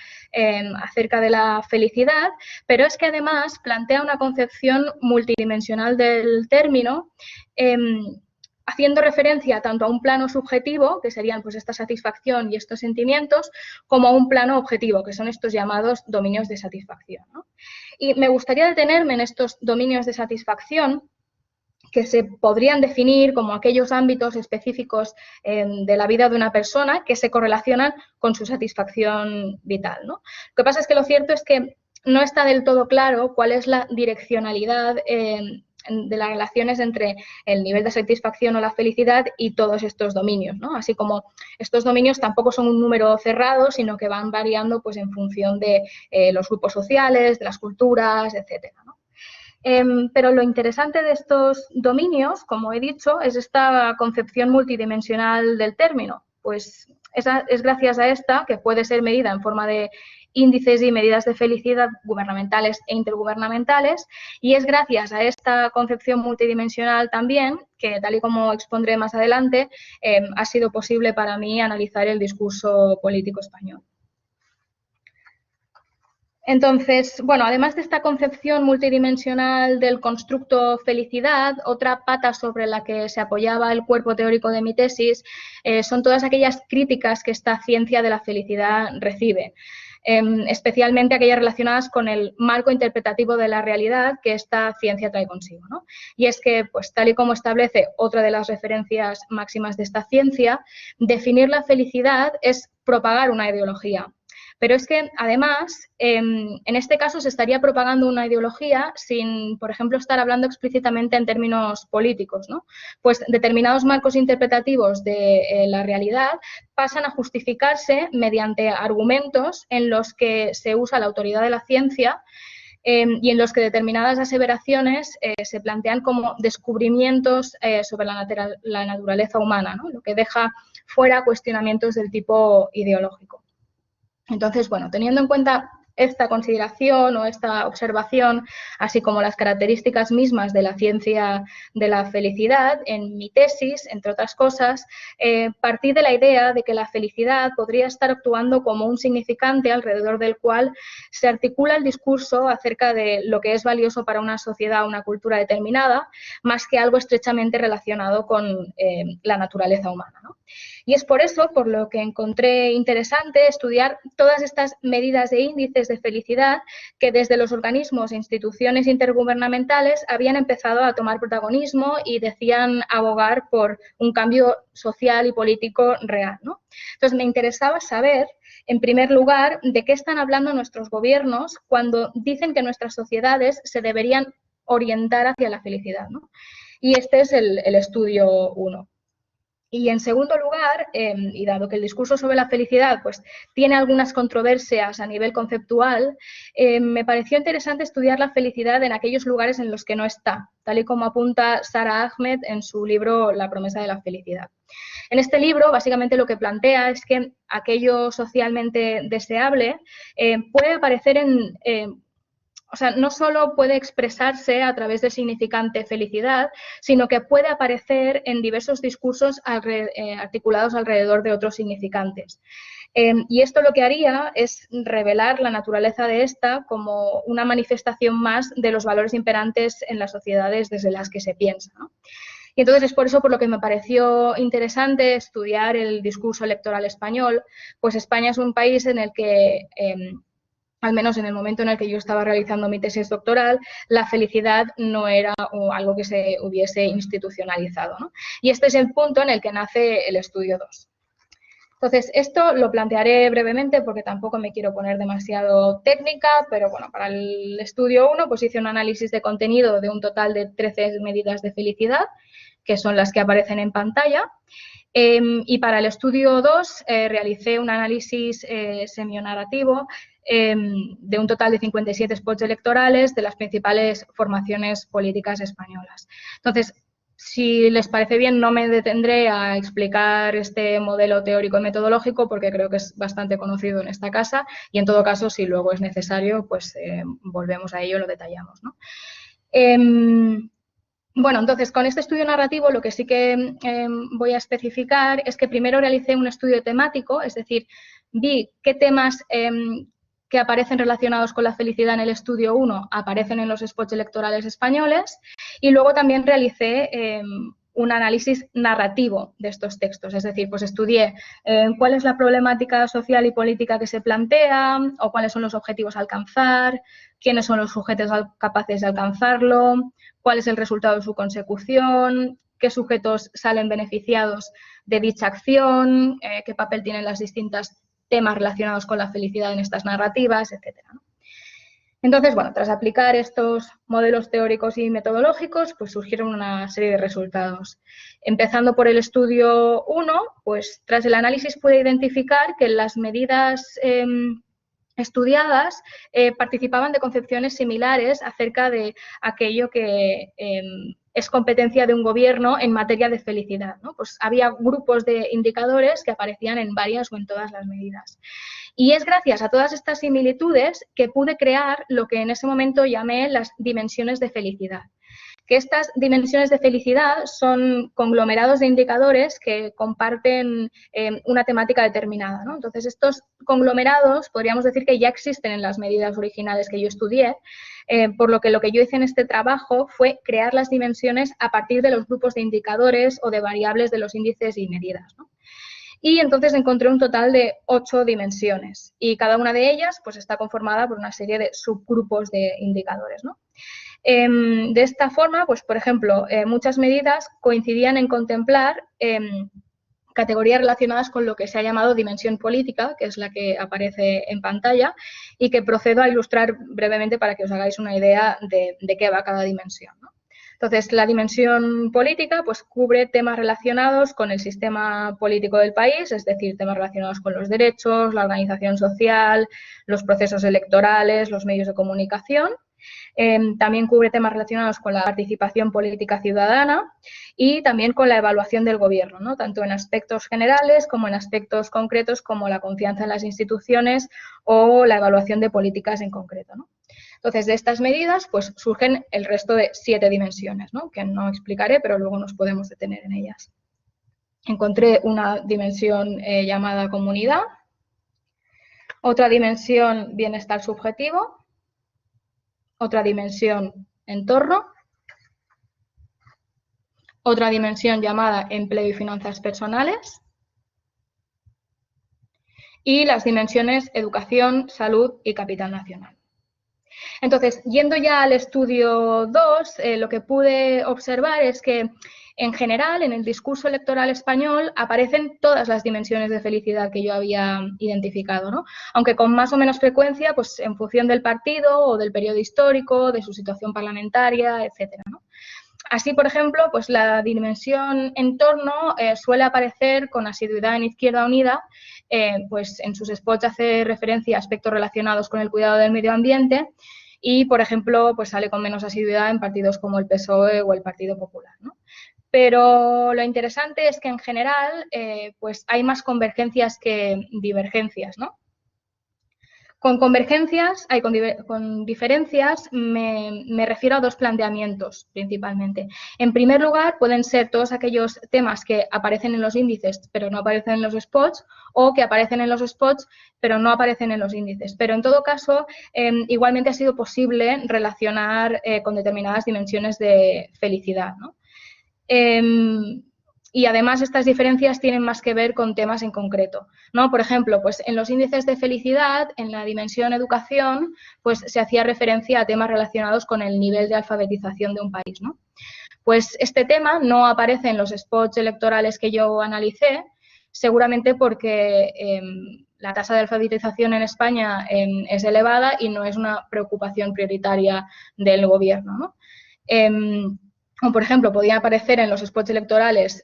acerca de la felicidad, pero es que además plantea una concepción multidimensional del término, haciendo referencia tanto a un plano subjetivo, que serían pues esta satisfacción y estos sentimientos, como a un plano objetivo, que son estos llamados dominios de satisfacción, ¿no? Y me gustaría detenerme en estos dominios de satisfacción, que se podrían definir como aquellos ámbitos específicos de la vida de una persona que se correlacionan con su satisfacción vital, ¿no? Lo que pasa es que lo cierto es que no está del todo claro cuál es la direccionalidad de las relaciones entre el nivel de satisfacción o la felicidad y todos estos dominios, ¿no? Así como estos dominios tampoco son un número cerrado, sino que van variando pues, en función de los grupos sociales, de las culturas, etcétera, ¿no? Pero lo interesante de estos dominios, como he dicho, es esta concepción multidimensional del término. Pues es gracias a esta que puede ser medida en forma de índices y medidas de felicidad gubernamentales e intergubernamentales, y es gracias a esta concepción multidimensional también que, tal y como expondré más adelante, ha sido posible para mí analizar el discurso político español. Entonces, bueno, además de esta concepción multidimensional del constructo felicidad, otra pata sobre la que se apoyaba el cuerpo teórico de mi tesis son todas aquellas críticas que esta ciencia de la felicidad recibe, especialmente aquellas relacionadas con el marco interpretativo de la realidad que esta ciencia trae consigo, ¿no? Y es que, pues tal y como establece otra de las referencias máximas de esta ciencia, definir la felicidad es propagar una ideología. Pero es que, además, en este caso se estaría propagando una ideología sin, por ejemplo, estar hablando explícitamente en términos políticos, ¿no? Pues determinados marcos interpretativos de la realidad pasan a justificarse mediante argumentos en los que se usa la autoridad de la ciencia y en los que determinadas aseveraciones se plantean como descubrimientos sobre la naturaleza humana, ¿no? Lo que deja fuera cuestionamientos del tipo ideológico. Entonces, bueno, teniendo en cuenta esta consideración o esta observación, así como las características mismas de la ciencia de la felicidad, en mi tesis, entre otras cosas, partí de la idea de que la felicidad podría estar actuando como un significante alrededor del cual se articula el discurso acerca de lo que es valioso para una sociedad o una cultura determinada, más que algo estrechamente relacionado con la naturaleza humana, ¿no? Y es por eso por lo que encontré interesante estudiar todas estas medidas de índices índices de felicidad que desde los organismos e instituciones intergubernamentales habían empezado a tomar protagonismo y decían abogar por un cambio social y político real, ¿no? Entonces, me interesaba saber, en primer lugar, de qué están hablando nuestros gobiernos cuando dicen que nuestras sociedades se deberían orientar hacia la felicidad, ¿no? Y este es el estudio 1. Y en segundo lugar, y dado que el discurso sobre la felicidad pues, tiene algunas controversias a nivel conceptual, me pareció interesante estudiar la felicidad en aquellos lugares en los que no está, tal y como apunta Sara Ahmed en su libro La promesa de la felicidad. En este libro, básicamente lo que plantea es que aquello socialmente deseable puede aparecer o sea, no solo puede expresarse a través del significante felicidad, sino que puede aparecer en diversos discursos articulados alrededor de otros significantes. Y esto lo que haría es revelar la naturaleza de esta como una manifestación más de los valores imperantes en las sociedades desde las que se piensa, ¿no? Y entonces es por eso por lo que me pareció interesante estudiar el discurso electoral español, pues España es un país en el que al menos en el momento en el que yo estaba realizando mi tesis doctoral, la felicidad no era algo que se hubiese institucionalizado, ¿no? Y este es el punto en el que nace el estudio 2. Entonces, esto lo plantearé brevemente porque tampoco me quiero poner demasiado técnica, pero bueno, para el estudio 1 pues hice un análisis de contenido de un total de 13 medidas de felicidad, que son las que aparecen en pantalla. Y para el estudio 2 realicé un análisis semionarrativo de un total de 57 spots electorales de las principales formaciones políticas españolas. Entonces, si les parece bien, no me detendré a explicar este modelo teórico y metodológico porque creo que es bastante conocido en esta casa y en todo caso, si luego es necesario, pues volvemos a ello y lo detallamos, ¿no? Bueno, entonces, con este estudio narrativo lo que sí que voy a especificar es que primero realicé un estudio temático, es decir, vi qué temas que aparecen relacionados con la felicidad en el estudio 1 aparecen en los spots electorales españoles y luego también realicé un análisis narrativo de estos textos, es decir, pues estudié cuál es la problemática social y política que se plantea o cuáles son los objetivos a alcanzar, quiénes son los sujetos capaces de alcanzarlo, cuál es el resultado de su consecución, qué sujetos salen beneficiados de dicha acción, qué papel tienen las distintas temas relacionados con la felicidad en estas narrativas, etcétera, ¿no? Entonces, bueno, tras aplicar estos modelos teóricos y metodológicos, pues surgieron una serie de resultados. Empezando por el estudio 1, pues tras el análisis pude identificar que las medidas estudiadas participaban de concepciones similares acerca de aquello que es competencia de un gobierno en materia de felicidad, ¿no? Pues había grupos de indicadores que aparecían en varias o en todas las medidas. Y es gracias a todas estas similitudes que pude crear lo que en ese momento llamé las dimensiones de felicidad. Que estas dimensiones de felicidad son conglomerados de indicadores que comparten una temática determinada, ¿no? Entonces, estos conglomerados podríamos decir que ya existen en las medidas originales que yo estudié, por lo que yo hice en este trabajo fue crear las dimensiones a partir de los grupos de indicadores o de variables de los índices y medidas, ¿no? Y entonces encontré un total de 8 dimensiones y cada una de ellas pues, está conformada por una serie de subgrupos de indicadores, ¿no? De esta forma, pues, por ejemplo, muchas medidas coincidían en contemplar categorías relacionadas con lo que se ha llamado dimensión política, que es la que aparece en pantalla, y que procedo a ilustrar brevemente para que os hagáis una idea de qué va cada dimensión, ¿no? Entonces, la dimensión política pues, cubre temas relacionados con el sistema político del país, es decir, temas relacionados con los derechos, la organización social, los procesos electorales, los medios de comunicación. También cubre temas relacionados con la participación política ciudadana y también con la evaluación del gobierno, ¿no? Tanto en aspectos generales como en aspectos concretos como la confianza en las instituciones o la evaluación de políticas en concreto, ¿no? Entonces, de estas medidas pues, surgen el resto de 7 dimensiones, ¿no? Que no explicaré, pero luego nos podemos detener en ellas. Encontré una dimensión llamada comunidad, otra dimensión bienestar subjetivo, otra dimensión entorno, otra dimensión llamada empleo y finanzas personales y las dimensiones educación, salud y capital nacional. Entonces, yendo ya al estudio 2, lo que pude observar es que, en general, en el discurso electoral español aparecen todas las dimensiones de felicidad que yo había identificado, ¿no? Aunque con más o menos frecuencia, pues en función del partido o del periodo histórico, de su situación parlamentaria, etcétera, ¿no? Así, por ejemplo, pues la dimensión entorno suele aparecer con asiduidad en Izquierda Unida, pues en sus spots hace referencia a aspectos relacionados con el cuidado del medio ambiente y, por ejemplo, pues sale con menos asiduidad en partidos como el PSOE o el Partido Popular, ¿no? Pero lo interesante es que en general pues hay más convergencias que divergencias, ¿no? Con convergencias, con diferencias, me refiero a dos planteamientos principalmente. En primer lugar, pueden ser todos aquellos temas que aparecen en los índices pero no aparecen en los spots, o que aparecen en los spots pero no aparecen en los índices. Pero en todo caso, igualmente ha sido posible relacionar con determinadas dimensiones de felicidad, ¿no? Y además estas diferencias tienen más que ver con temas en concreto, ¿no? Por ejemplo, pues en los índices de felicidad, en la dimensión educación, pues se hacía referencia a temas relacionados con el nivel de alfabetización de un país, ¿no? Pues este tema no aparece en los spots electorales que yo analicé, seguramente porque la tasa de alfabetización en España es elevada y no es una preocupación prioritaria del gobierno, ¿no? O, por ejemplo, podían aparecer en los spots electorales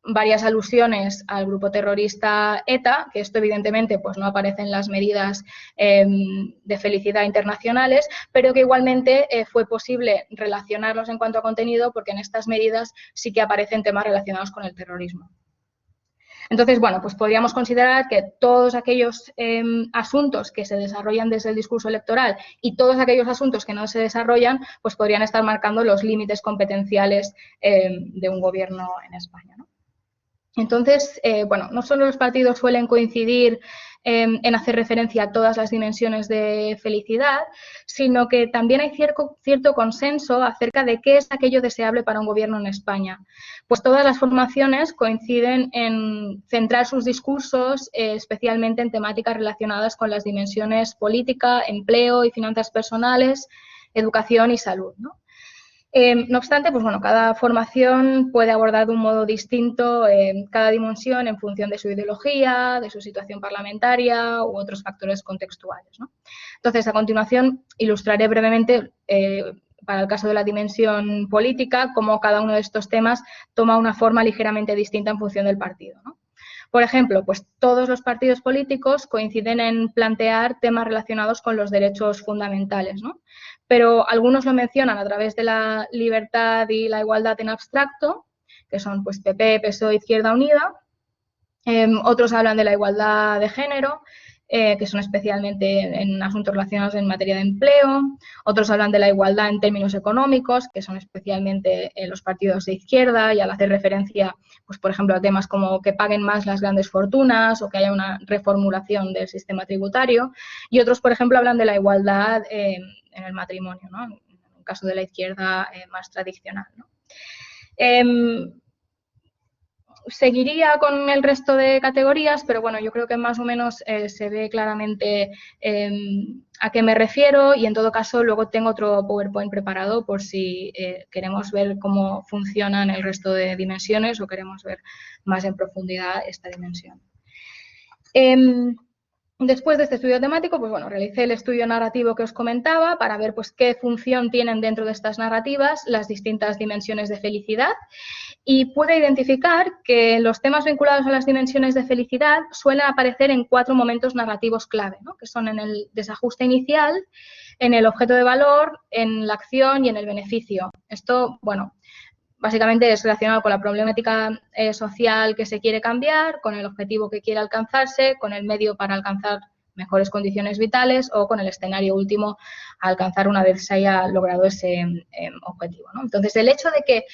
varias alusiones al grupo terrorista ETA, que esto evidentemente pues, no aparece en las medidas de felicidad internacionales, pero que igualmente fue posible relacionarlos en cuanto a contenido porque en estas medidas sí que aparecen temas relacionados con el terrorismo. Entonces, bueno, pues podríamos considerar que todos aquellos asuntos que se desarrollan desde el discurso electoral y todos aquellos asuntos que no se desarrollan, pues podrían estar marcando los límites competenciales de un gobierno en España, ¿no? Entonces, bueno, no solo los partidos suelen coincidir en hacer referencia a todas las dimensiones de felicidad, sino que también hay cierto consenso acerca de qué es aquello deseable para un gobierno en España. Pues todas las formaciones coinciden en centrar sus discursos especialmente en temáticas relacionadas con las dimensiones política, empleo y finanzas personales, educación y salud, ¿no? No obstante, pues bueno, cada formación puede abordar de un modo distinto cada dimensión en función de su ideología, de su situación parlamentaria u otros factores contextuales, ¿no? Entonces, a continuación, ilustraré brevemente, para el caso de la dimensión política, cómo cada uno de estos temas toma una forma ligeramente distinta en función del partido, ¿no? Por ejemplo, pues todos los partidos políticos coinciden en plantear temas relacionados con los derechos fundamentales, ¿no? Pero algunos lo mencionan a través de la libertad y la igualdad en abstracto, que son pues PP, PSOE, Izquierda Unida. Otros hablan de la igualdad de género, que son especialmente en asuntos relacionados en materia de empleo. Otros hablan de la igualdad en términos económicos, que son especialmente los partidos de izquierda, y al hacer referencia, pues por ejemplo, a temas como que paguen más las grandes fortunas o que haya una reformulación del sistema tributario. Y otros, por ejemplo, hablan de la igualdad en el matrimonio, ¿no? En el caso de la izquierda más tradicional, ¿no? Seguiría con el resto de categorías, pero bueno, yo creo que más o menos se ve claramente a qué me refiero, y en todo caso luego tengo otro PowerPoint preparado por si queremos ver cómo funcionan el resto de dimensiones o queremos ver más en profundidad esta dimensión. Después de este estudio temático, pues bueno, realicé el estudio narrativo que os comentaba para ver pues qué función tienen dentro de estas narrativas las distintas dimensiones de felicidad, y pude identificar que los temas vinculados a las dimensiones de felicidad suelen aparecer en 4 momentos narrativos clave, ¿no? Que son en el desajuste inicial, en el objeto de valor, en la acción y en el beneficio. Esto, bueno, básicamente es relacionado con la problemática social que se quiere cambiar, con el objetivo que quiere alcanzarse, con el medio para alcanzar mejores condiciones vitales o con el escenario último a alcanzar una vez se haya logrado ese objetivo, ¿no? Entonces, el hecho de que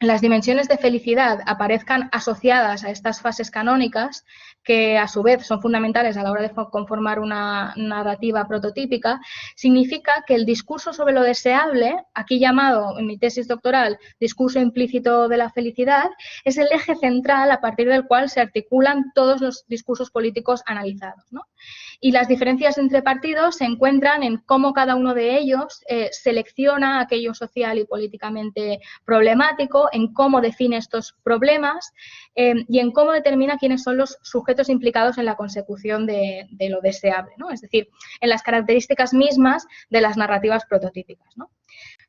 las dimensiones de felicidad aparezcan asociadas a estas fases canónicas, que a su vez son fundamentales a la hora de conformar una narrativa prototípica, significa que el discurso sobre lo deseable, aquí llamado en mi tesis doctoral discurso implícito de la felicidad, es el eje central a partir del cual se articulan todos los discursos políticos analizados, ¿no? Y las diferencias entre partidos se encuentran en cómo cada uno de ellos selecciona aquello social y políticamente problemático, en cómo define estos problemas y en cómo determina quiénes son los sujetos implicados en la consecución de lo deseable, ¿no? Es decir, en las características mismas de las narrativas prototípicas, ¿no?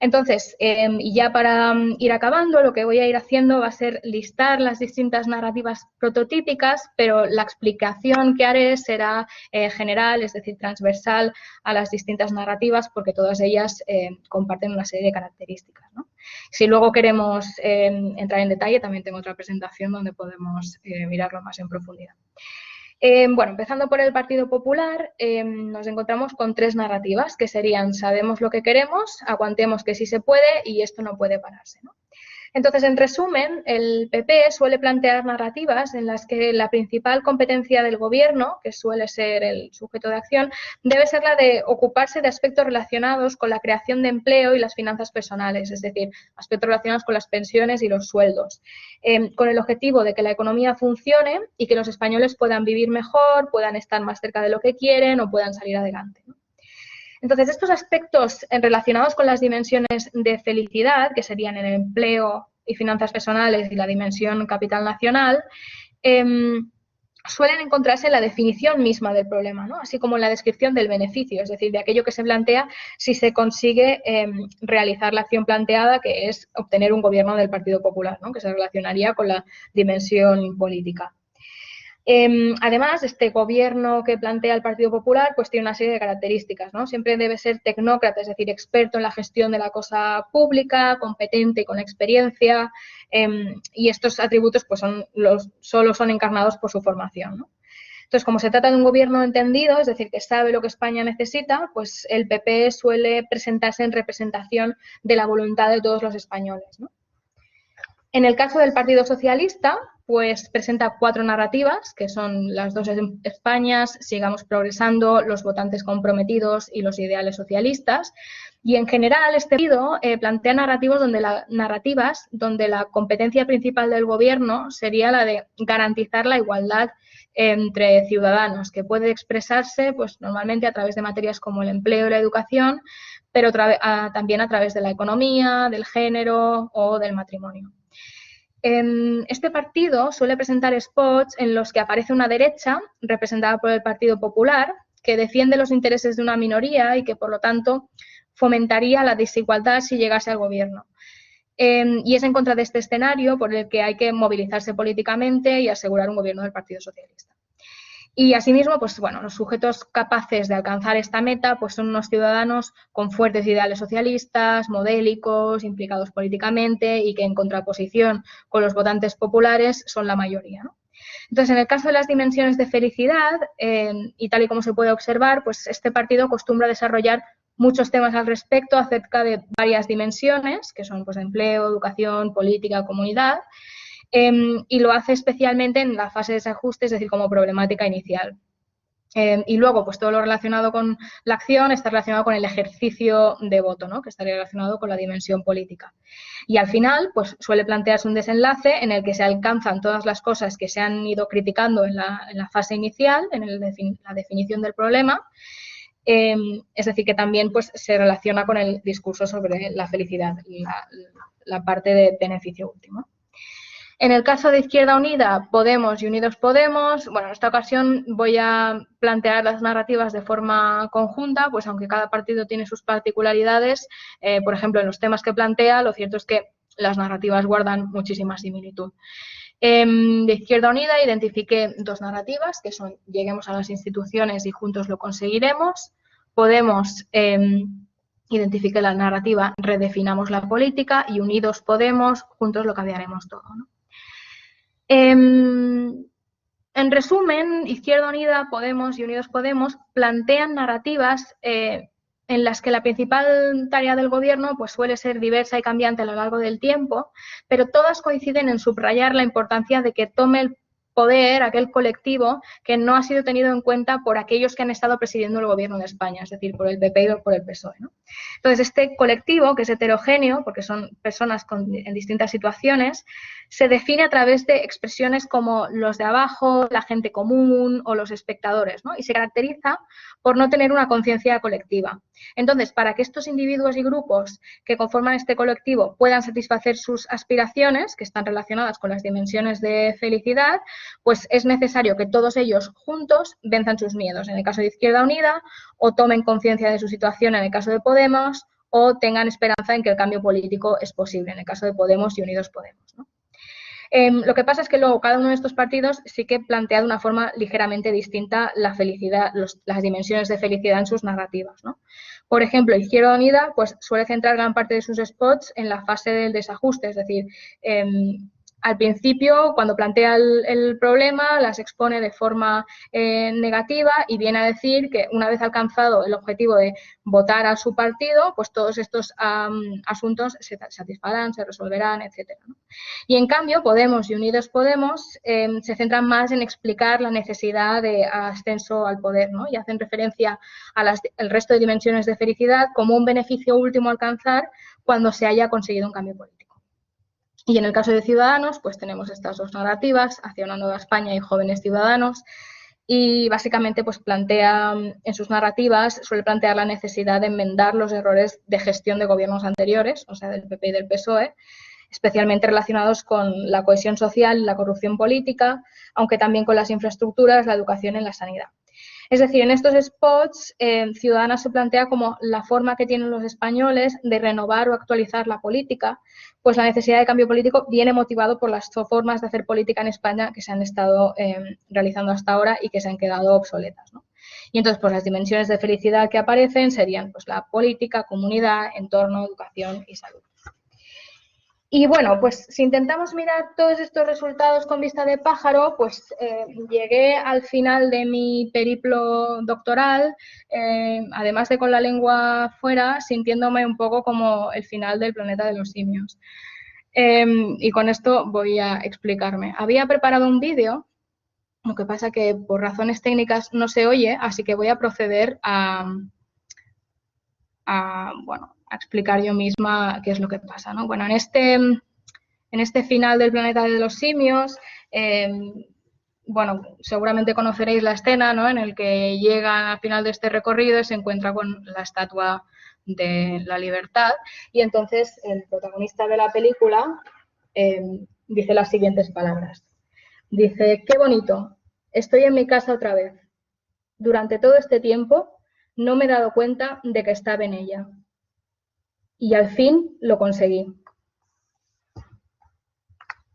Entonces, y ya para ir acabando, lo que voy a ir haciendo va a ser listar las distintas narrativas prototípicas, pero la explicación que haré será general, es decir, transversal a las distintas narrativas, porque todas ellas comparten una serie de características, ¿no? Si luego queremos entrar en detalle, también tengo otra presentación donde podemos mirarlo más en profundidad. Bueno, empezando por el Partido Popular, nos encontramos con 3 narrativas, que serían sabemos lo que queremos, aguantemos que sí se puede y esto no puede pararse, ¿no? Entonces, en resumen, el PP suele plantear narrativas en las que la principal competencia del gobierno, que suele ser el sujeto de acción, debe ser la de ocuparse de aspectos relacionados con la creación de empleo y las finanzas personales, es decir, aspectos relacionados con las pensiones y los sueldos, con el objetivo de que la economía funcione y que los españoles puedan vivir mejor, puedan estar más cerca de lo que quieren o puedan salir adelante, ¿no? Entonces, estos aspectos relacionados con las dimensiones de felicidad, que serían el empleo y finanzas personales y la dimensión capital nacional, suelen encontrarse en la definición misma del problema, ¿no? Así como en la descripción del beneficio, es decir, de aquello que se plantea si se consigue realizar la acción planteada, que es obtener un gobierno del Partido Popular, ¿no? Que se relacionaría con la dimensión política. Además, este gobierno que plantea el Partido Popular pues tiene una serie de características, ¿no? Siempre debe ser tecnócrata, es decir, experto en la gestión de la cosa pública, competente y con experiencia, y estos atributos pues solo son encarnados por su formación, ¿no? Entonces, como se trata de un gobierno entendido, es decir, que sabe lo que España necesita, pues el PP suele presentarse en representación de la voluntad de todos los españoles, ¿no? En el caso del Partido Socialista, pues presenta 4 narrativas, que son las 2 Españas, sigamos progresando, los votantes comprometidos y los ideales socialistas. Y en general este partido plantea narrativas donde la competencia principal del gobierno sería la de garantizar la igualdad entre ciudadanos, que puede expresarse pues normalmente a través de materias como el empleo y la educación, pero también a través de la economía, del género o del matrimonio. Este partido suele presentar spots en los que aparece una derecha, representada por el Partido Popular, que defiende los intereses de una minoría y que, por lo tanto, fomentaría la desigualdad si llegase al gobierno. Y es en contra de este escenario por el que hay que movilizarse políticamente y asegurar un gobierno del Partido Socialista. Y asimismo, pues bueno, los sujetos capaces de alcanzar esta meta pues son unos ciudadanos con fuertes ideales socialistas, modélicos, implicados políticamente y que en contraposición con los votantes populares son la mayoría, ¿no? Entonces, en el caso de las dimensiones de felicidad, y tal y como se puede observar, pues este partido acostumbra a desarrollar muchos temas al respecto acerca de varias dimensiones, que son pues empleo, educación, política, comunidad, y lo hace especialmente en la fase de desajuste, es decir, como problemática inicial. Y luego, pues todo lo relacionado con la acción está relacionado con el ejercicio de voto, ¿no? Que estaría relacionado con la dimensión política. Y al final, pues suele plantearse un desenlace en el que se alcanzan todas las cosas que se han ido criticando en la fase inicial, en la definición del problema, es decir, que también pues, se relaciona con el discurso sobre la felicidad, la parte de beneficio último. En el caso de Izquierda Unida, Podemos y Unidos Podemos, bueno, en esta ocasión voy a plantear las narrativas de forma conjunta, pues aunque cada partido tiene sus particularidades, por ejemplo, en los temas que plantea, lo cierto es que las narrativas guardan muchísima similitud. De Izquierda Unida identifiqué 2 narrativas, que son lleguemos a las instituciones y juntos lo conseguiremos. Podemos identifique la narrativa redefinamos la política y Unidos Podemos, juntos lo cambiaremos todo, ¿no? En resumen, Izquierda Unida, Podemos y Unidos Podemos plantean narrativas en en las que la principal tarea del gobierno pues, suele ser diversa y cambiante a lo largo del tiempo, pero todas coinciden en subrayar la importancia de que tome el poder aquel colectivo que no ha sido tenido en cuenta por aquellos que han estado presidiendo el gobierno de España, es decir, por el PP y por el PSOE, ¿no? Entonces, este colectivo, que es heterogéneo, porque son personas en distintas situaciones, se define a través de expresiones como los de abajo, la gente común o los espectadores, ¿no? Y se caracteriza por no tener una conciencia colectiva. Entonces, para que estos individuos y grupos que conforman este colectivo puedan satisfacer sus aspiraciones, que están relacionadas con las dimensiones de felicidad, pues es necesario que todos ellos juntos venzan sus miedos, en el caso de Izquierda Unida, o tomen conciencia de su situación en el caso de Podemos, o tengan esperanza en que el cambio político es posible, en el caso de Podemos y Unidos Podemos, ¿no? Lo que pasa es que luego cada uno de estos partidos sí que plantea de una forma ligeramente distinta la felicidad, las dimensiones de felicidad en sus narrativas, ¿no? Por ejemplo, Izquierda Unida pues, suele centrar gran parte de sus spots en la fase del desajuste, es decir, al principio, cuando plantea el problema, las expone de forma negativa y viene a decir que una vez alcanzado el objetivo de votar a su partido, pues todos estos asuntos se satisfarán, se resolverán, etcétera, ¿no? Y en cambio, Podemos y Unidos Podemos se centran más en explicar la necesidad de ascenso al poder, ¿no? Y hacen referencia al resto de dimensiones de felicidad como un beneficio último a alcanzar cuando se haya conseguido un cambio político. Y en el caso de Ciudadanos, pues tenemos estas dos narrativas, Hacia una nueva España y Jóvenes Ciudadanos, y básicamente pues plantea en sus narrativas, suele plantear la necesidad de enmendar los errores de gestión de gobiernos anteriores, o sea, del PP y del PSOE, especialmente relacionados con la cohesión social y la corrupción política, aunque también con las infraestructuras, la educación y la sanidad. Es decir, en estos spots, Ciudadana se plantea como la forma que tienen los españoles de renovar o actualizar la política, pues la necesidad de cambio político viene motivado por las formas de hacer política en España que se han estado realizando hasta ahora y que se han quedado obsoletas, ¿no? Y entonces, pues las dimensiones de felicidad que aparecen serían pues, la política, comunidad, entorno, educación y salud. Y bueno, pues si intentamos mirar todos estos resultados con vista de pájaro, pues llegué al final de mi periplo doctoral, además de con la lengua fuera, sintiéndome un poco como el final del planeta de los simios. Y con esto voy a explicarme. Había preparado un vídeo, lo que pasa que por razones técnicas no se oye, así que voy a proceder a explicar yo misma qué es lo que pasa, ¿no? Bueno, en este final del planeta de los simios, bueno, seguramente conoceréis la escena, ¿no? En el que llegan al final de este recorrido y se encuentra con la Estatua de la Libertad y entonces el protagonista de la película dice las siguientes palabras. Dice, qué bonito, estoy en mi casa otra vez. Durante todo este tiempo no me he dado cuenta de que estaba en ella. Y al fin lo conseguí,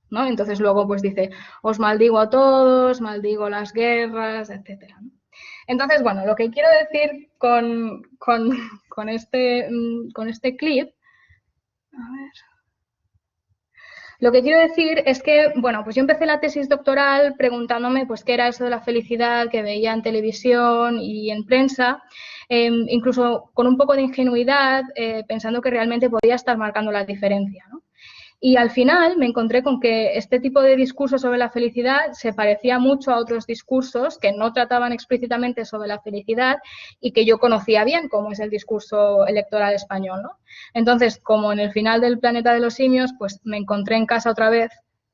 ¿no? Entonces luego pues dice, os maldigo a todos, maldigo las guerras, etcétera, ¿no? Entonces, bueno, lo que quiero decir con este clip, a ver. Lo que quiero decir es que, bueno, pues yo empecé la tesis doctoral preguntándome pues qué era eso de la felicidad que veía en televisión y en prensa, incluso con un poco de ingenuidad, pensando que realmente podía estar marcando la diferencia, ¿no? Y al final me encontré con que este tipo de discurso sobre la felicidad se parecía mucho a otros discursos que no trataban explícitamente sobre la felicidad y que yo conocía bien, como es el discurso electoral español, ¿no? Entonces, como en el final del planeta de los simios, pues me encontré en casa otra vez,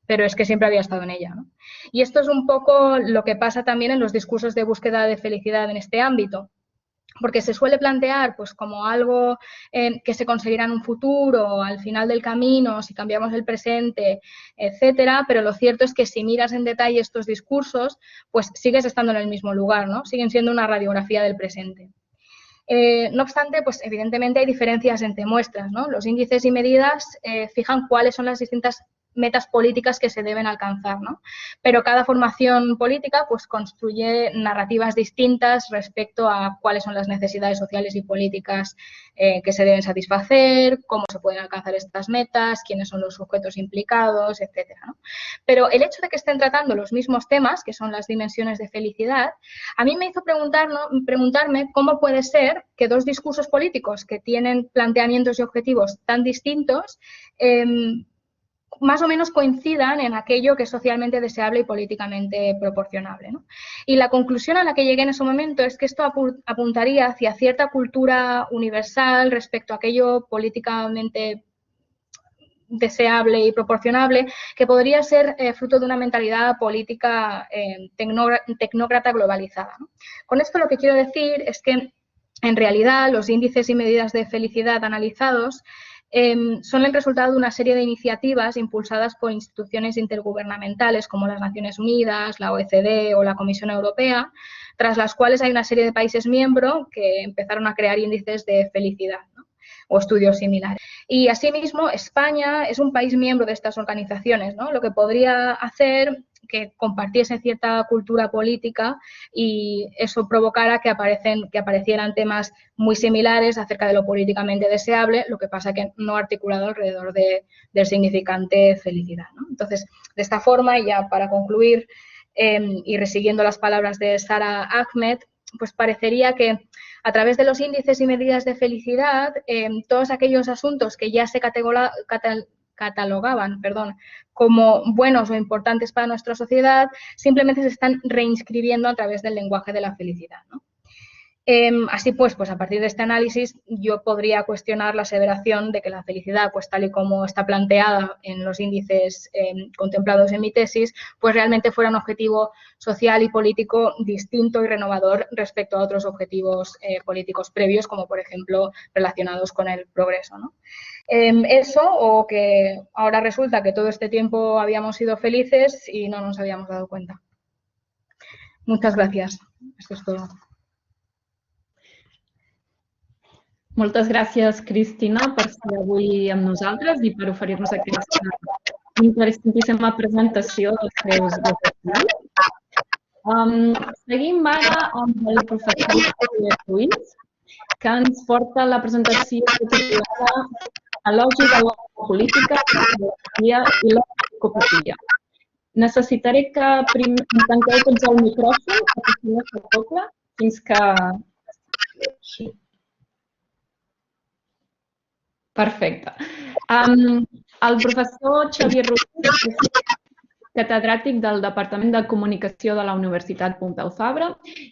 pero es que siempre había estado en ella, ¿no? Y esto es un poco lo que pasa también en los discursos de búsqueda de felicidad en este ámbito, porque se suele plantear pues como algo que se conseguirá en un futuro, al final del camino, si cambiamos el presente, etcétera, pero lo cierto es que si miras en detalle estos discursos, pues sigues estando en el mismo lugar, ¿no? Siguen siendo una radiografía del presente. No obstante, pues evidentemente hay diferencias entre muestras, ¿no? Los índices y medidas fijan cuáles son las distintas metas políticas que se deben alcanzar, ¿no? Pero cada formación política pues construye narrativas distintas respecto a cuáles son las necesidades sociales y políticas que se deben satisfacer, cómo se pueden alcanzar estas metas, quiénes son los sujetos implicados, etcétera, ¿no? Pero el hecho de que estén tratando los mismos temas, que son las dimensiones de felicidad, a mí me hizo preguntarme cómo puede ser que dos discursos políticos que tienen planteamientos y objetivos tan distintos más o menos coincidan en aquello que es socialmente deseable y políticamente proporcionable, ¿no? Y la conclusión a la que llegué en ese momento es que esto apuntaría hacia cierta cultura universal respecto a aquello políticamente deseable y proporcionable, que podría ser fruto de una mentalidad política tecnócrata globalizada, ¿no? Con esto lo que quiero decir es que, en realidad, los índices y medidas de felicidad analizados son el resultado de una serie de iniciativas impulsadas por instituciones intergubernamentales como las Naciones Unidas, la OECD o la Comisión Europea, tras las cuales hay una serie de países miembros que empezaron a crear índices de felicidad, ¿no? O estudios similares. Y asimismo, España es un país miembro de estas organizaciones, ¿no? Lo que podría hacer que compartiese cierta cultura política y eso provocara que aparecieran temas muy similares acerca de lo políticamente deseable, lo que pasa que no articulado alrededor del significante felicidad, ¿no? Entonces, de esta forma, y ya para concluir, y resiguiendo las palabras de Sara Ahmed, pues parecería que a través de los índices y medidas de felicidad, todos aquellos asuntos que ya se catalogaban como buenos o importantes para nuestra sociedad, simplemente se están reinscribiendo a través del lenguaje de la felicidad, ¿no? Así pues, a partir de este análisis yo podría cuestionar la aseveración de que la felicidad, pues tal y como está planteada en los índices contemplados en mi tesis, pues realmente fuera un objetivo social y político distinto y renovador respecto a otros objetivos políticos previos, como por ejemplo relacionados con el progreso, ¿no? Eso, o que ahora resulta que todo este tiempo habíamos sido felices y no nos habíamos dado cuenta. Muchas gracias. Esto es todo. Moltes gràcies, Cristina, per ser avui amb nosaltres i per oferir-nos aquesta interessantíssima presentació dels teus estudis. Seguim ara amb el professor Xavier Ruiz, que ens porta la presentació titulada Elogi de la política, la filosofia i la psicopatia. Necessitaré que tanqueu tots el micròfon, perquè si no s'acopla, fins que... Sí. Perfecte. El professor Xavier Ruiz és catedràtic del Departament de Comunicació de la Universitat Pompeu Fabra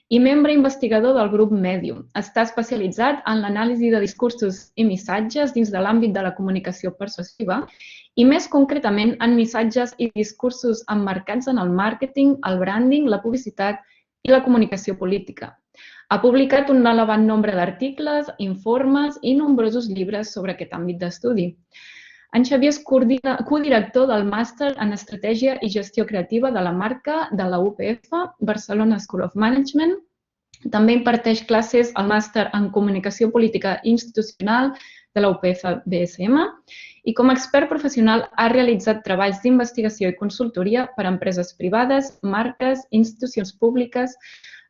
i membre investigador del grup Medium. Està especialitzat en l'anàlisi de discursos i missatges dins de l'àmbit de la comunicació persuasiva i més concretament en missatges i discursos emmarcats en el màrqueting, el branding, la publicitat i la comunicació política. Ha publicat un elevat nombre d'articles, informes i nombrosos llibres sobre aquest àmbit d'estudi. En Xavier és codirector del Màster en Estratègia i Gestió Creativa de la Marca de la UPF, Barcelona School of Management. També imparteix classes al Màster en Comunicació Política Institucional de la UPF BSM i com a expert professional ha realitzat treballs d'investigació i consultoria per a empreses privades, marques, institucions públiques,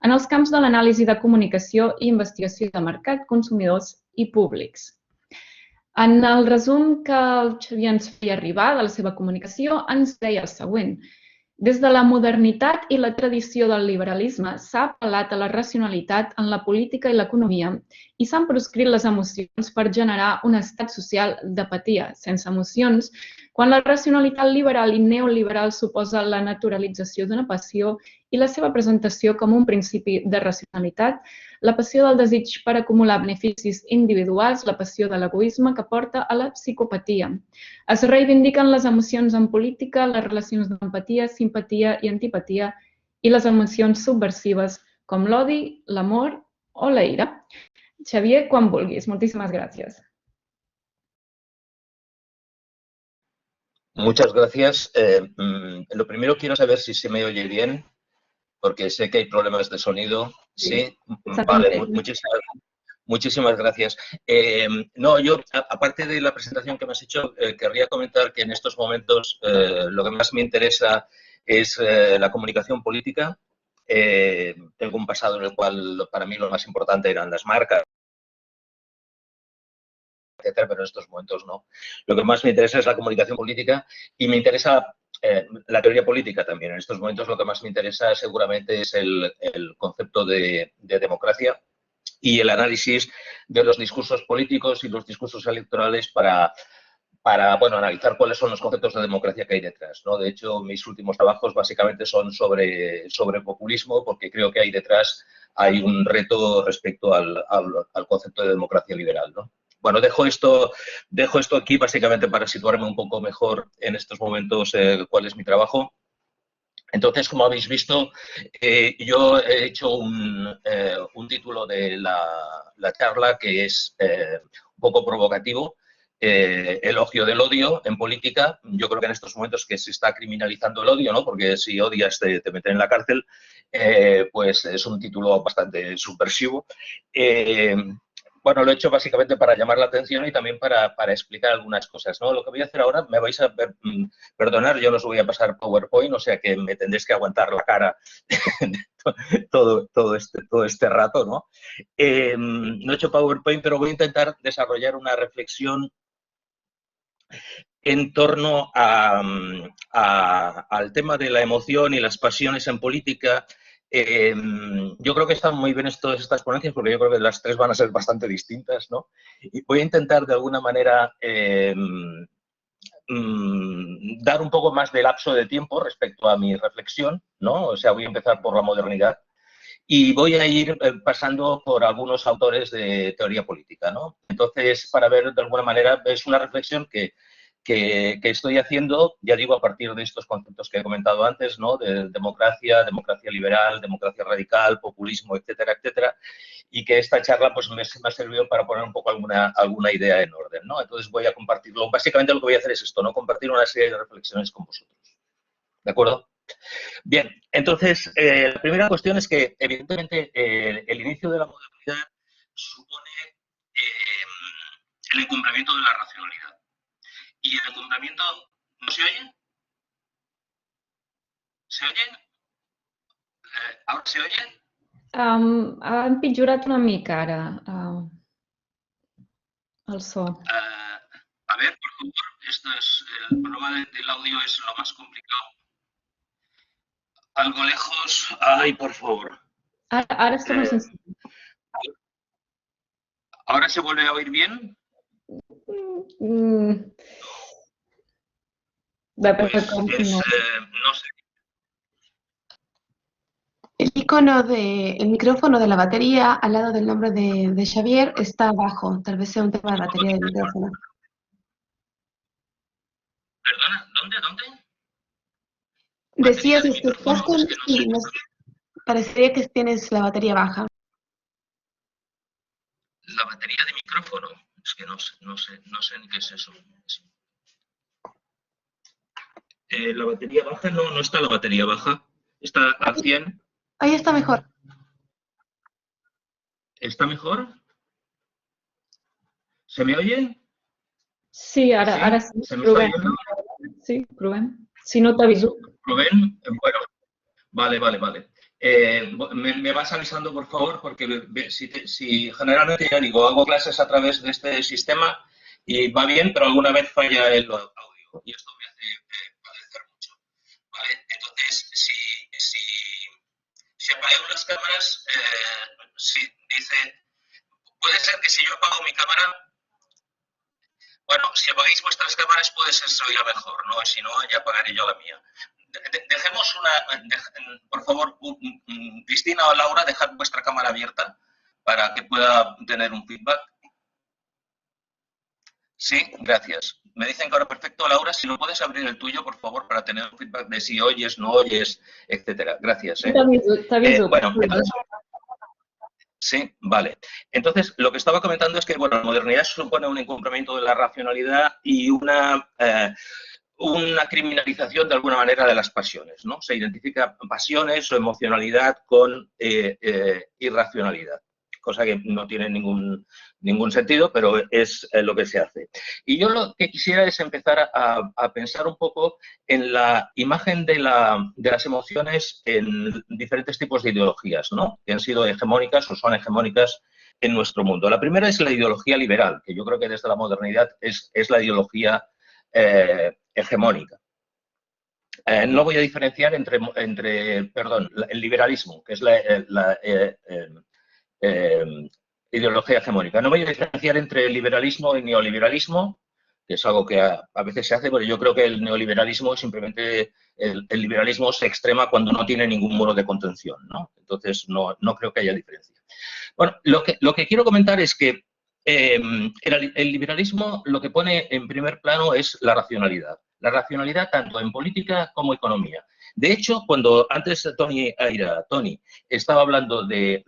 en els camps de l'anàlisi de comunicació i investigació de mercat, consumidors i públics. En el resum que el Xavier ens feia arribar de la seva comunicació, ens deia el següent. Des de la modernitat i la tradició del liberalisme s'ha apel·lat a la racionalitat en la política i l'economia i s'han proscrit les emocions per generar un estat social d'apatia, sense emocions, quan la racionalitat liberal i neoliberal suposa la naturalització d'una passió i la seva presentació com un principi de racionalitat, la passió del desig per acumular beneficis individuals, la passió de l'egoisme que porta a la psicopatia. Es reivindiquen les emocions en política, les relacions d'empatia, simpatia i antipatia i les emocions subversives com l'odi, l'amor o la ira. Xavier, quan vulguis. Moltíssimes gràcies. Muchas gracias. Lo primero quiero saber si se me oye bien, porque sé que hay problemas de sonido. Sí, vale, Muchísimas gracias. No, yo, aparte de la presentación que me has hecho, querría comentar que en estos momentos lo que más me interesa es la comunicación política. Tengo un pasado en el cual para mí lo más importante eran las marcas, etcétera, pero en estos momentos no. Lo que más me interesa es la comunicación política y me interesa la teoría política también. En estos momentos lo que más me interesa seguramente es el concepto de democracia y el análisis de los discursos políticos y los discursos electorales para bueno, analizar cuáles son los conceptos de democracia que hay detrás, ¿no? De hecho, mis últimos trabajos básicamente son sobre populismo, porque creo que ahí detrás hay un reto respecto al concepto de democracia liberal, ¿no? Bueno, dejo esto aquí básicamente para situarme un poco mejor en estos momentos cuál es mi trabajo. Entonces, como habéis visto, yo he hecho un título de la charla que es un poco provocativo, elogio del odio en política. Yo creo que en estos momentos que se está criminalizando el odio, ¿no? Porque si odias te meten en la cárcel, pues es un título bastante subversivo. Bueno, lo he hecho básicamente para llamar la atención y también para explicar algunas cosas, ¿no? Lo que voy a hacer ahora, me vais a perdonar, yo no os voy a pasar PowerPoint, o sea que me tendréis que aguantar la cara todo este rato, ¿no? No he hecho PowerPoint, pero voy a intentar desarrollar una reflexión en torno al tema de la emoción y las pasiones en política. Yo creo que están muy bien todas estas ponencias porque yo creo que las tres van a ser bastante distintas, ¿no? Y voy a intentar de alguna manera dar un poco más de lapso de tiempo respecto a mi reflexión, ¿no? O sea, voy a empezar por la modernidad y voy a ir pasando por algunos autores de teoría política, ¿no? Entonces, para ver de alguna manera, es una reflexión que estoy haciendo, ya digo, a partir de estos conceptos que he comentado antes, ¿no? De democracia, democracia liberal, democracia radical, populismo, etcétera, etcétera, y que esta charla pues me ha servido para poner un poco alguna idea en orden, ¿no? Entonces voy a compartirlo. Básicamente lo que voy a hacer es esto, ¿no? Compartir una serie de reflexiones con vosotros. ¿De acuerdo? Bien, entonces, la primera cuestión es que, evidentemente, el inicio de la modernidad supone el encumbramiento de la racionalidad. ¿Y el encumbramiento no se oye? ¿Se oye? ¿Ahora se oye? Ha empitjorat una mica ara el so. A ver, por favor, el problema del audio es lo más complicado. Algo lejos. Ay, por favor. Ara està més sensible. ¿Ahora se vuelve a oír bien? Depèn com no sé. El icono del micrófono de la batería al lado del nombre de Xavier está abajo. Tal vez sea un tema de batería del micrófono. ¿Perdona? ¿Dónde? Decías que estás con... Sí, parecería que tienes la batería baja. La batería de micrófono. Es que no sé ni qué es eso. La batería baja, no está la batería baja. Está al 100. Ahí está mejor. ¿Está mejor? ¿Se me oye? Sí, ara sí. ¿Se me está oyendo? Sí, provem. Si no t'aviso. ¿Provem? Bueno, vale. Me vas avisando, por favor, porque si generalmente, ya digo, hago clases a través de este sistema y va bien, pero alguna vez falla el audio y esto me hace padecer mucho. ¿Vale? Entonces, si apago las cámaras, puede ser que si yo apago mi cámara, bueno, si apagáis vuestras cámaras puede ser que se oiga mejor, ¿no? Si no, ya apagaré yo la mía. Dejemos por favor, Cristina o Laura, dejad vuestra cámara abierta para que pueda tener un feedback. Sí, gracias. Me dicen que ahora perfecto. Laura, si no puedes abrir el tuyo, por favor, para tener un feedback de si oyes, no oyes, etcétera. Gracias. T'aviso. Bueno, entonces, sí, vale. Entonces, lo que estaba comentando es que, bueno, la modernidad supone un incumplimiento de la racionalidad y una criminalización de alguna manera de las pasiones, ¿no? Se identifica pasiones o emocionalidad con irracionalidad. cosa que no tiene ningún sentido, pero es lo que se hace. Y yo lo que quisiera es empezar a pensar un poco en la imagen de las emociones en diferentes tipos de ideologías, ¿no? Que han sido hegemónicas o son hegemónicas en nuestro mundo. La primera es la ideología liberal, que yo creo que desde la modernidad es la ideología hegemónica. No voy a diferenciar entre el liberalismo, que es la ideología hegemónica. No voy a diferenciar entre liberalismo y neoliberalismo, que es algo que a veces se hace, pero yo creo que el neoliberalismo simplemente, el liberalismo se extrema cuando no tiene ningún muro de contención, ¿no? Entonces, no creo que haya diferencia. Bueno, lo que quiero comentar es que el liberalismo lo que pone en primer plano es la racionalidad. La racionalidad tanto en política como economía. De hecho, cuando antes Tony estaba hablando de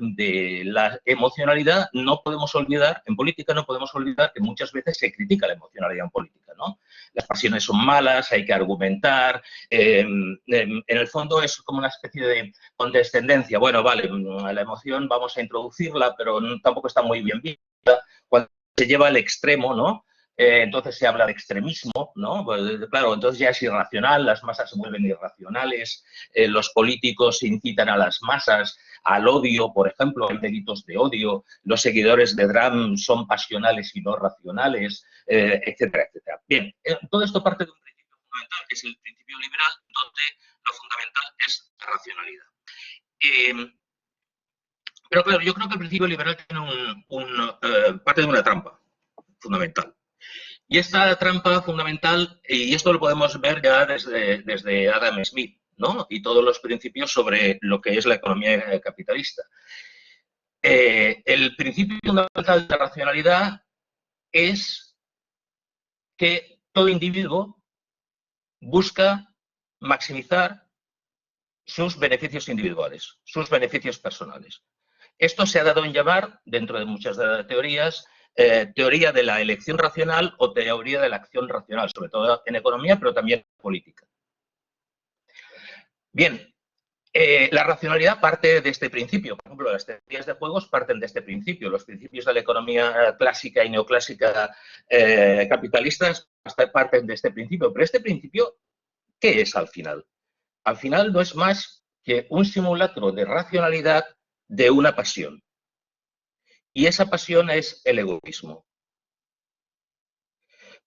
la emocionalidad, no podemos olvidar, en política no podemos olvidar que muchas veces se critica la emocionalidad en política, ¿no? Las pasiones son malas, hay que argumentar, en el fondo es como una especie de condescendencia. Bueno, vale, la emoción vamos a introducirla, pero tampoco está muy bien vista. Cuando se lleva al extremo, ¿no? Entonces se habla de extremismo, ¿no? Pues, claro, entonces ya es irracional, las masas se vuelven irracionales, los políticos incitan a las masas al odio, por ejemplo, hay delitos de odio, los seguidores de Trump son pasionales y no racionales, etcétera, etcétera. Bien, todo esto parte de un principio fundamental, que es el principio liberal, donde lo fundamental es la racionalidad. Pero claro, yo creo que el principio liberal tiene parte de una trampa fundamental. Y esta trampa fundamental, y esto lo podemos ver ya desde Adam Smith, ¿no? Y todos los principios sobre lo que es la economía capitalista. El principio fundamental de la racionalidad es que todo individuo busca maximizar sus beneficios individuales, sus beneficios personales. Esto se ha dado en llamar, dentro de muchas teorías, teoría de la elección racional o teoría de la acción racional, sobre todo en economía, pero también en política. Bien, la racionalidad parte de este principio. Por ejemplo, las teorías de juegos parten de este principio. Los principios de la economía clásica y neoclásica capitalistas parten de este principio. Pero este principio, ¿qué es al final? Al final no es más que un simulacro de racionalidad de una pasión. Y esa pasión es el egoísmo.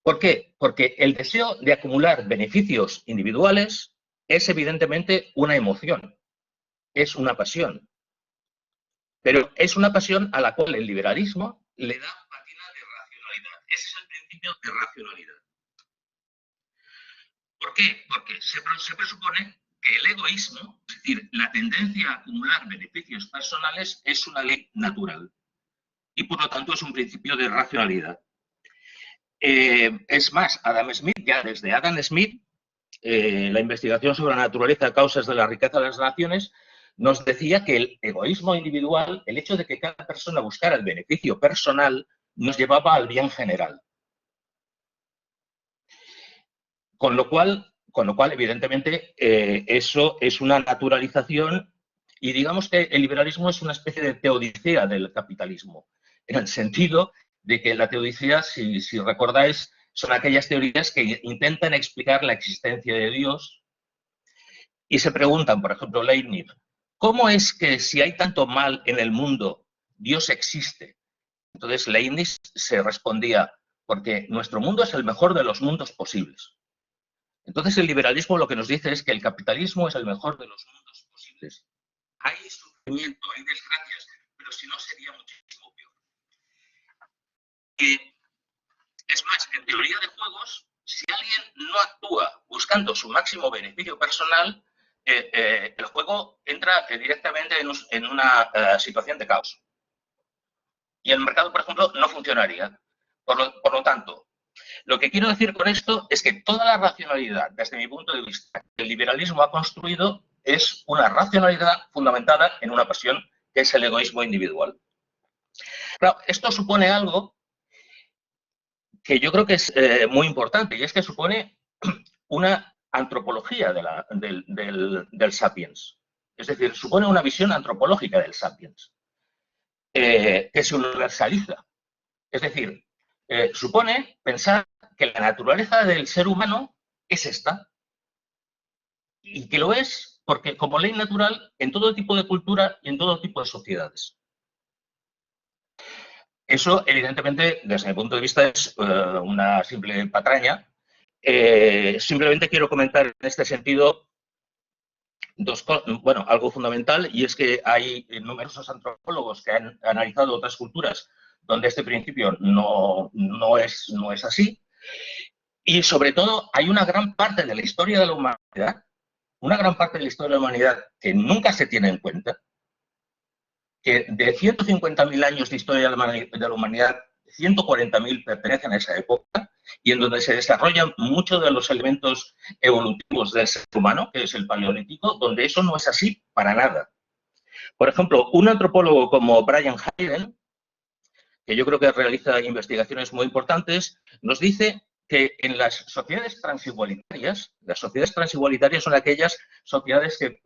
¿Por qué? Porque el deseo de acumular beneficios individuales es evidentemente una emoción, es una pasión. Pero es una pasión a la cual el liberalismo le da patina de racionalidad. Ese es el principio de racionalidad. ¿Por qué? Porque se presupone que el egoísmo, es decir, la tendencia a acumular beneficios personales, es una ley natural. Y por lo tanto es un principio de racionalidad. Es más, Adam Smith, ya desde Adam Smith, la investigación sobre la naturaleza, causas de la riqueza de las naciones, nos decía que el egoísmo individual, el hecho de que cada persona buscara el beneficio personal, nos llevaba al bien general. Con lo cual evidentemente, eso es una naturalización y digamos que el liberalismo es una especie de teodicea del capitalismo, en el sentido de que la teodicea, si recordáis, son aquellas teorías que intentan explicar la existencia de Dios y se preguntan, por ejemplo, Leibniz, ¿cómo es que si hay tanto mal en el mundo, Dios existe? Entonces Leibniz se respondía, porque nuestro mundo es el mejor de los mundos posibles. Entonces el liberalismo lo que nos dice es que el capitalismo es el mejor de los mundos posibles. Hay sufrimiento, hay desgracias, pero si no sería muchísimo peor. Es más, en teoría de juegos, si alguien no actúa buscando su máximo beneficio personal, el juego entra directamente en una situación de caos. Y el mercado, por ejemplo, no funcionaría. Por lo tanto, lo que quiero decir con esto es que toda la racionalidad, desde mi punto de vista, que el liberalismo ha construido es una racionalidad fundamentada en una pasión que es el egoísmo individual. Claro, esto supone algo que yo creo que es muy importante y es que supone una antropología del sapiens. Es decir, supone una visión antropológica del sapiens. que se universaliza. Es decir, supone pensar que la naturaleza del ser humano es esta. Y que lo es porque como ley natural en todo tipo de cultura y en todo tipo de sociedades. Eso, evidentemente, desde mi punto de vista, es una simple patraña. Simplemente quiero comentar en este sentido algo fundamental, y es que hay numerosos antropólogos que han analizado otras culturas donde este principio no es así. Y, sobre todo, hay una gran parte de la historia de la humanidad, que nunca se tiene en cuenta, que de 150.000 años de historia de la humanidad, 140.000 pertenecen a esa época, y en donde se desarrollan muchos de los elementos evolutivos del ser humano, que es el Paleolítico, donde eso no es así para nada. Por ejemplo, un antropólogo como Brian Hayden, que yo creo que realiza investigaciones muy importantes, nos dice que en las sociedades transigualitarias son aquellas sociedades que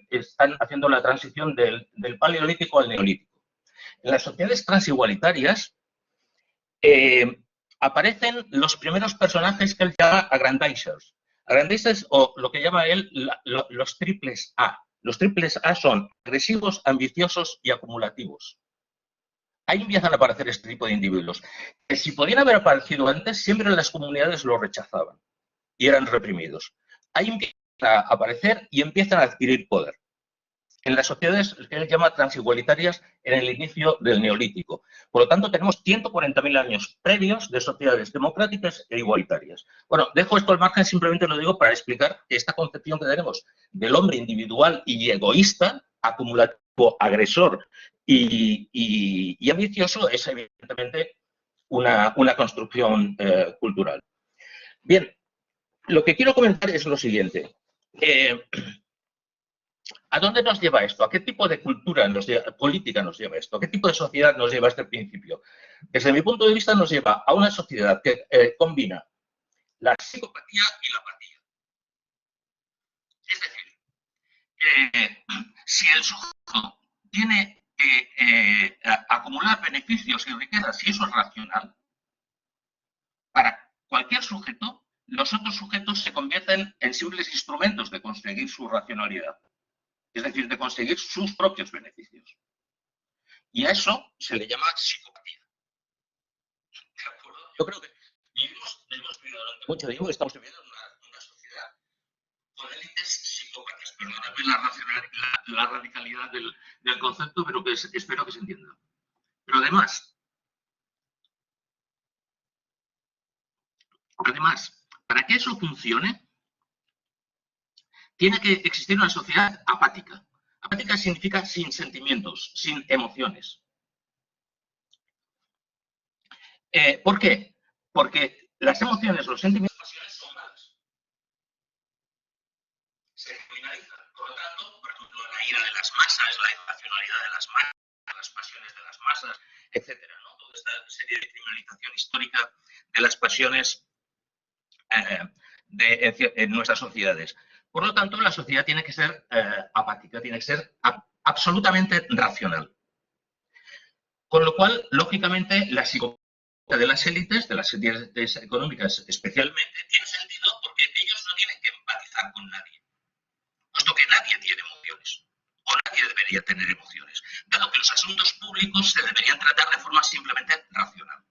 están haciendo la transición del Paleolítico al Neolítico. En las sociedades transigualitarias aparecen los primeros personajes que él llama aggrandizers. Aggrandizers, o lo que llama él los triples A. Los triples A son agresivos, ambiciosos y acumulativos. Ahí empiezan a aparecer este tipo de individuos, que si podían haber aparecido antes, siempre las comunidades lo rechazaban y eran reprimidos. Ahí empiezan a aparecer y empiezan a adquirir poder. En las sociedades que él llama transigualitarias en el inicio del Neolítico. Por lo tanto, tenemos 140.000 años previos de sociedades democráticas e igualitarias. Bueno, dejo esto al margen, simplemente lo digo para explicar que esta concepción que tenemos del hombre individual y egoísta, acumulativo, agresor y ambicioso, es evidentemente una construcción cultural. Bien, lo que quiero comentar es lo siguiente. ¿A dónde nos lleva esto? ¿A qué tipo de cultura política nos lleva esto? ¿A qué tipo de sociedad nos lleva este principio? Desde mi punto de vista nos lleva a una sociedad que combina la psicopatía y la apatía. Es decir, si el sujeto tiene que acumular beneficios y riquezas, y eso es racional, para cualquier sujeto, los otros sujetos se convierten en simples instrumentos de conseguir su racionalidad. Es decir, de conseguir sus propios beneficios. Y a eso se le llama psicopatía. ¿De acuerdo? Yo creo que hemos vivido durante mucho tiempo, estamos viviendo en una sociedad con élites psicópatas. Perdóname la radicalidad del concepto, pero que espero que se entienda. Pero además, para que eso funcione, tiene que existir una sociedad apática. Apática significa sin sentimientos, sin emociones. ¿Por qué? Porque las emociones, los sentimientos, las pasiones son malas. Se criminalizan. Por lo tanto, por ejemplo, la ira de las masas, la irracionalidad de las masas, las pasiones de las masas, etcétera, ¿no? Toda esta serie de criminalización histórica de las pasiones en nuestras sociedades. Por lo tanto, la sociedad tiene que ser apática, tiene que ser absolutamente racional. Con lo cual, lógicamente, la psicopatía de las élites económicas especialmente, tiene sentido porque ellos no tienen que empatizar con nadie, puesto que nadie tiene emociones, o nadie debería tener emociones, dado que los asuntos públicos se deberían tratar de forma simplemente racional.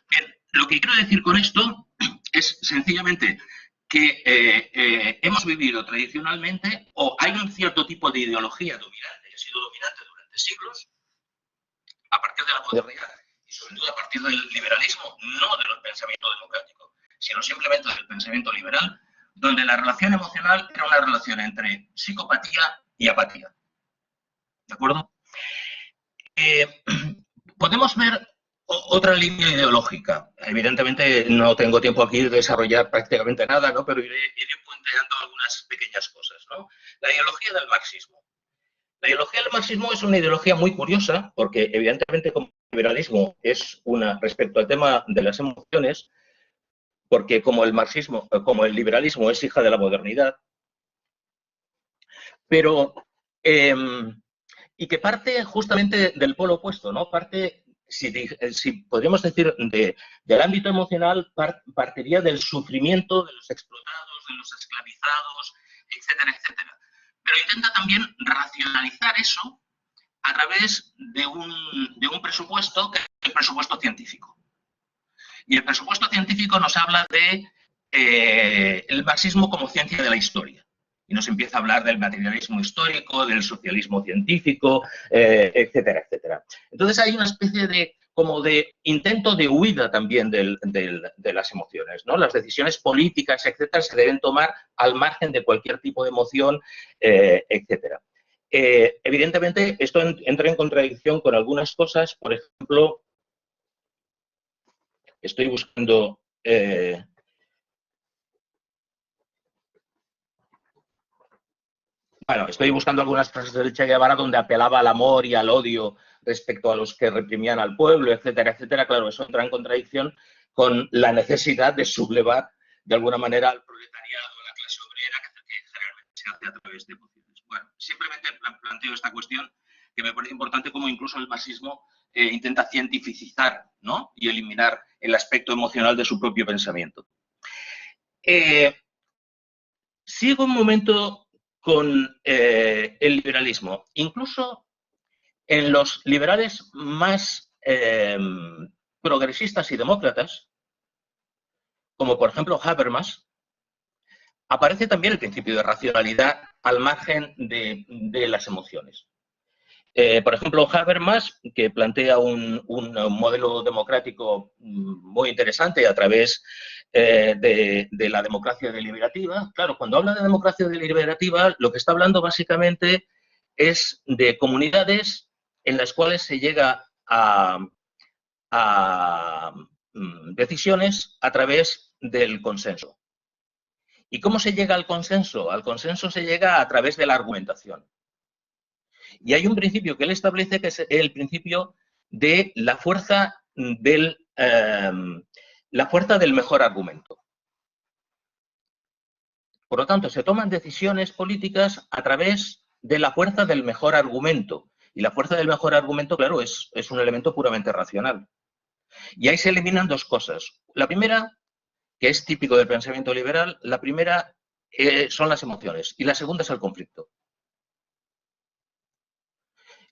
Bien, lo que quiero decir con esto es sencillamente que hemos vivido tradicionalmente, o hay un cierto tipo de ideología dominante, que ha sido dominante durante siglos, a partir de la modernidad, y sobre todo a partir del liberalismo, no del pensamiento democrático, sino simplemente del pensamiento liberal, donde la relación emocional era una relación entre psicopatía y apatía. ¿De acuerdo? Podemos ver otra línea ideológica. Evidentemente no tengo tiempo aquí de desarrollar prácticamente nada, ¿no? Pero iré punteando algunas pequeñas cosas, ¿no? La ideología del marxismo. La ideología del marxismo es una ideología muy curiosa porque, evidentemente, como el liberalismo es respecto al tema de las emociones, porque como el liberalismo es hija de la modernidad, pero y que parte justamente del polo opuesto, ¿no? Parte, si podríamos decir, del ámbito emocional, partiría del sufrimiento de los explotados, de los esclavizados, etcétera, etcétera. Pero intenta también racionalizar eso a través de un presupuesto, que es el presupuesto científico. Y el presupuesto científico nos habla de el marxismo como ciencia de la historia. Y nos empieza a hablar del materialismo histórico, del socialismo científico, etcétera, etcétera. Entonces hay una especie de intento de huida también de las emociones, ¿no? Las decisiones políticas, etcétera, se deben tomar al margen de cualquier tipo de emoción, etcétera. Evidentemente, esto entra en contradicción con algunas cosas. Por ejemplo, estoy buscando... Bueno, estoy buscando algunas frases del Che Guevara donde apelaba al amor y al odio respecto a los que reprimían al pueblo, etcétera, etcétera. Claro, eso entra en contradicción con la necesidad de sublevar de alguna manera al proletariado, a la clase obrera, que generalmente se hace a través de emociones. Bueno, simplemente planteo esta cuestión que me parece importante, como incluso el marxismo intenta cientificizar, ¿no? Y eliminar el aspecto emocional de su propio pensamiento. Sigo un momento con el liberalismo. Incluso en los liberales más progresistas y demócratas, como por ejemplo Habermas, aparece también el principio de racionalidad al margen de las emociones. Por ejemplo, Habermas, que plantea un modelo democrático muy interesante a través de la democracia deliberativa. Claro, cuando habla de democracia deliberativa, lo que está hablando básicamente es de comunidades en las cuales se llega a decisiones a través del consenso. ¿Y cómo se llega al consenso? Al consenso se llega a través de la argumentación. Y hay un principio que él establece, que es el principio de la fuerza del mejor argumento. Por lo tanto, se toman decisiones políticas a través de la fuerza del mejor argumento. Y la fuerza del mejor argumento, claro, es un elemento puramente racional. Y ahí se eliminan dos cosas. La primera, que es típico del pensamiento liberal, la primera son las emociones y la segunda es el conflicto.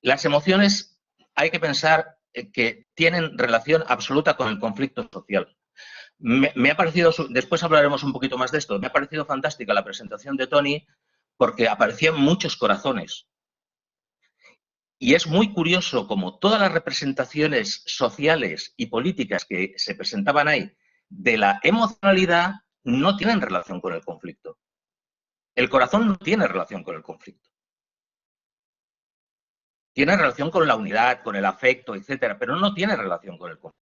Las emociones hay que pensar que tienen relación absoluta con el conflicto social. Me ha parecido, después hablaremos un poquito más de esto, me ha parecido fantástica la presentación de Tony porque aparecían muchos corazones. Y es muy curioso como todas las representaciones sociales y políticas que se presentaban ahí de la emocionalidad no tienen relación con el conflicto. El corazón no tiene relación con el conflicto. Tiene relación con la unidad, con el afecto, etcétera, pero no tiene relación con el conflicto.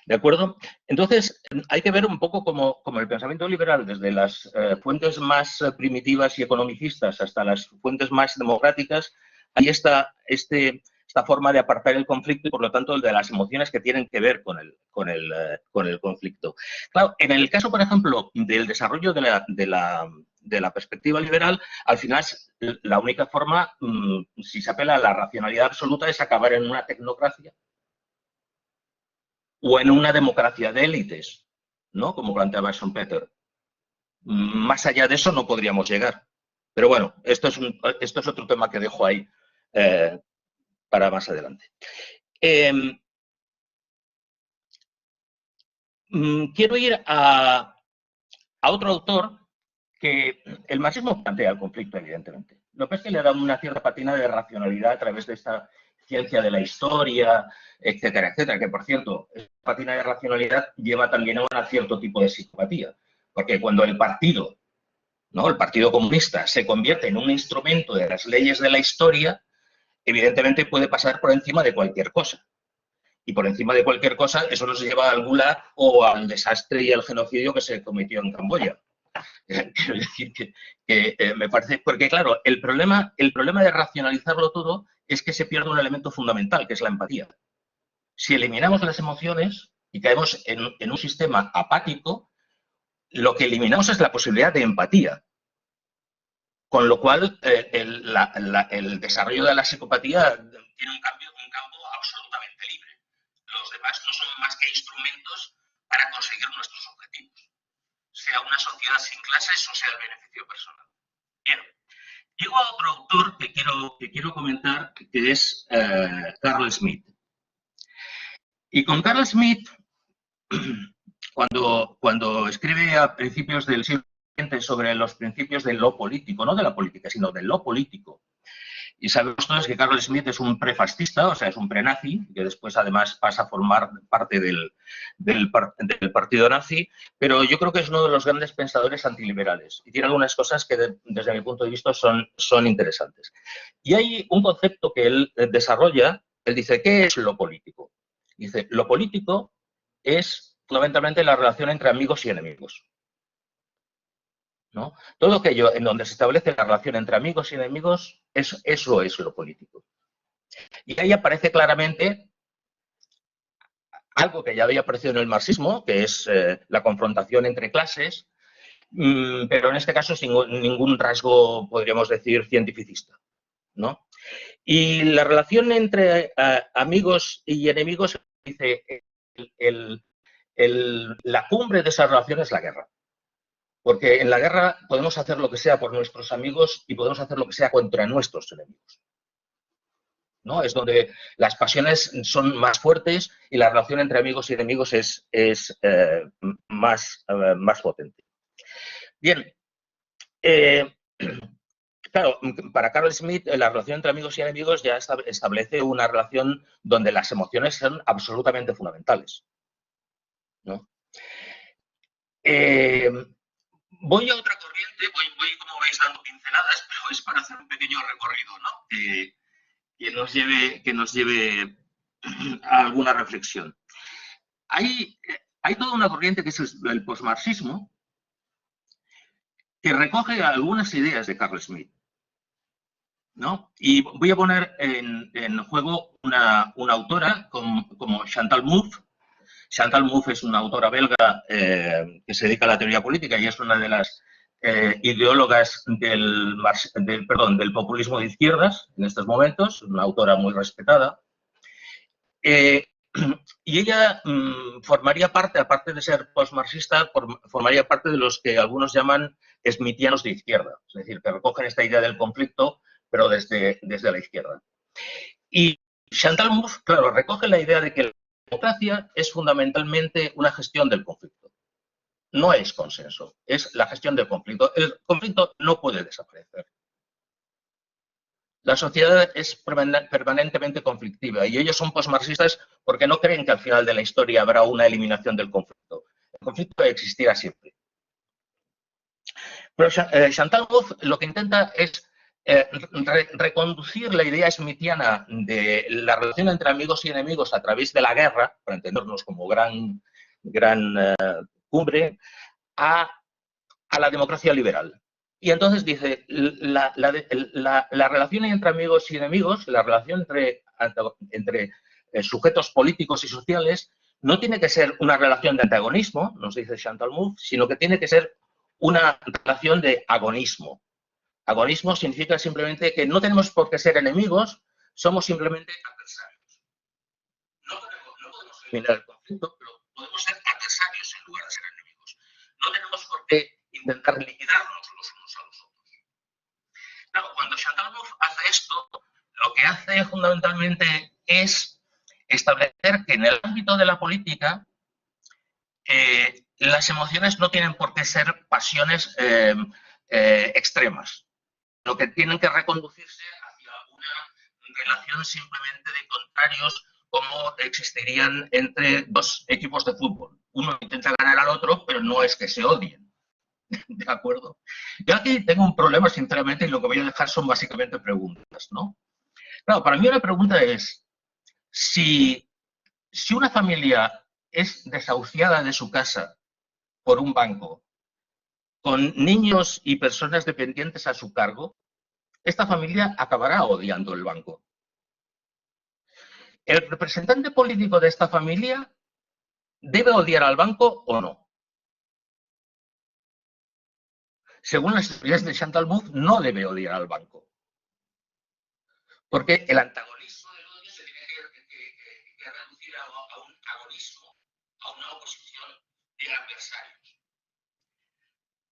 ¿De acuerdo? Entonces, hay que ver un poco como el pensamiento liberal, desde las fuentes más primitivas y economicistas hasta las fuentes más democráticas, ahí está esta forma de apartar el conflicto y, por lo tanto, el de las emociones que tienen que ver con el conflicto. Claro, en el caso, por ejemplo, del desarrollo de la perspectiva liberal, al final la única forma, si se apela a la racionalidad absoluta, es acabar en una tecnocracia o en una democracia de élites, ¿no? Como planteaba Schumpeter. Más allá de eso no podríamos llegar. Pero bueno, esto es otro tema que dejo ahí para más adelante. Quiero ir a otro autor que el marxismo plantea el conflicto, evidentemente. Lo que es que le da una cierta patina de racionalidad a través de esta ciencia de la historia, etcétera, etcétera, que por cierto, esta patina de racionalidad lleva también a un cierto tipo de psicopatía, porque cuando el partido, ¿no? El Partido Comunista se convierte en un instrumento de las leyes de la historia, evidentemente puede pasar por encima de cualquier cosa. Y por encima de cualquier cosa, eso nos lleva al Gulag o al desastre y al genocidio que se cometió en Camboya. Quiero decir que me parece... Porque, claro, el problema de racionalizarlo todo es que se pierde un elemento fundamental, que es la empatía. Si eliminamos las emociones y caemos en un sistema apático, lo que eliminamos es la posibilidad de empatía. Con lo cual, el desarrollo de la psicopatía tiene un campo absolutamente libre. Los demás no son más que instrumentos para conseguir nuestros objetivos, sea una sociedad sin clases o sea el beneficio personal. Bien, llego a otro autor que quiero comentar, que es Carl Smith. Y con Carl Smith, cuando escribe a principios del siglo XX sobre los principios de lo político, no de la política, sino de lo político, y sabemos todos que Carl Smith es un prefascista, o sea, es un prenazi, que después además pasa a formar parte del partido nazi, pero yo creo que es uno de los grandes pensadores antiliberales y tiene algunas cosas que desde mi punto de vista son interesantes. Y hay un concepto que él desarrolla, él dice, ¿qué es lo político? Dice, lo político es fundamentalmente la relación entre amigos y enemigos, ¿no? Todo aquello en donde se establece la relación entre amigos y enemigos, eso es lo político. Y ahí aparece claramente algo que ya había aparecido en el marxismo, que es la confrontación entre clases, pero en este caso sin ningún rasgo, podríamos decir, cientificista, ¿no? Y la relación entre amigos y enemigos, dice, la cumbre de esa relación es la guerra. Porque en la guerra podemos hacer lo que sea por nuestros amigos y podemos hacer lo que sea contra nuestros enemigos, ¿no? Es donde las pasiones son más fuertes y la relación entre amigos y enemigos es más potente. Bien, claro, para Carl Smith la relación entre amigos y enemigos ya establece una relación donde las emociones son absolutamente fundamentales, ¿no? Voy a otra corriente, voy como veis dando pinceladas, pero es para hacer un pequeño recorrido, ¿no? Que nos lleve a alguna reflexión. Hay toda una corriente que es el posmarxismo, que recoge algunas ideas de Carl Smith, ¿no? Y voy a poner en juego una autora como Chantal Mouffe. Chantal Mouffe es una autora belga que se dedica a la teoría política y es una de las ideólogas del populismo de izquierdas en estos momentos, una autora muy respetada. Y ella formaría parte, aparte de ser postmarxista, formaría parte de los que algunos llaman smithianos de izquierda, es decir, que recogen esta idea del conflicto, pero desde la izquierda. Y Chantal Mouffe, claro, recoge la idea de que la democracia es fundamentalmente una gestión del conflicto. No es consenso, es la gestión del conflicto. El conflicto no puede desaparecer. La sociedad es permanentemente conflictiva y ellos son posmarxistas porque no creen que al final de la historia habrá una eliminación del conflicto. El conflicto existirá siempre. Pero Chantal Mouffe lo que intenta es reconducir la idea smithiana de la relación entre amigos y enemigos a través de la guerra, para entendernos como gran cumbre, a la democracia liberal. Y entonces dice, la relación entre amigos y enemigos, la relación entre sujetos políticos y sociales, no tiene que ser una relación de antagonismo, nos dice Chantal Mouffe, sino que tiene que ser una relación de agonismo. Agonismo significa simplemente que no tenemos por qué ser enemigos, somos simplemente adversarios. No podemos eliminar el conflicto, pero podemos ser adversarios en lugar de ser enemigos. No tenemos por qué intentar liquidarnos los unos a los otros. Claro, cuando Chantal Mouffe hace esto, lo que hace fundamentalmente es establecer que en el ámbito de la política las emociones no tienen por qué ser pasiones extremas, lo que tienen que reconducirse hacia una relación simplemente de contrarios como existirían entre dos equipos de fútbol. Uno intenta ganar al otro, pero no es que se odien. ¿De acuerdo? Yo aquí tengo un problema, sinceramente, y lo que voy a dejar son básicamente preguntas, ¿no? Claro, para mí una pregunta es, si una familia es desahuciada de su casa por un banco, con niños y personas dependientes a su cargo, esta familia acabará odiando el banco. ¿El representante político de esta familia debe odiar al banco o no? según las teorías de Chantal Mouffe, no debe odiar al banco. Porque el antagonismo del odio se tiene que reducir a un agonismo, a una oposición de adversarios.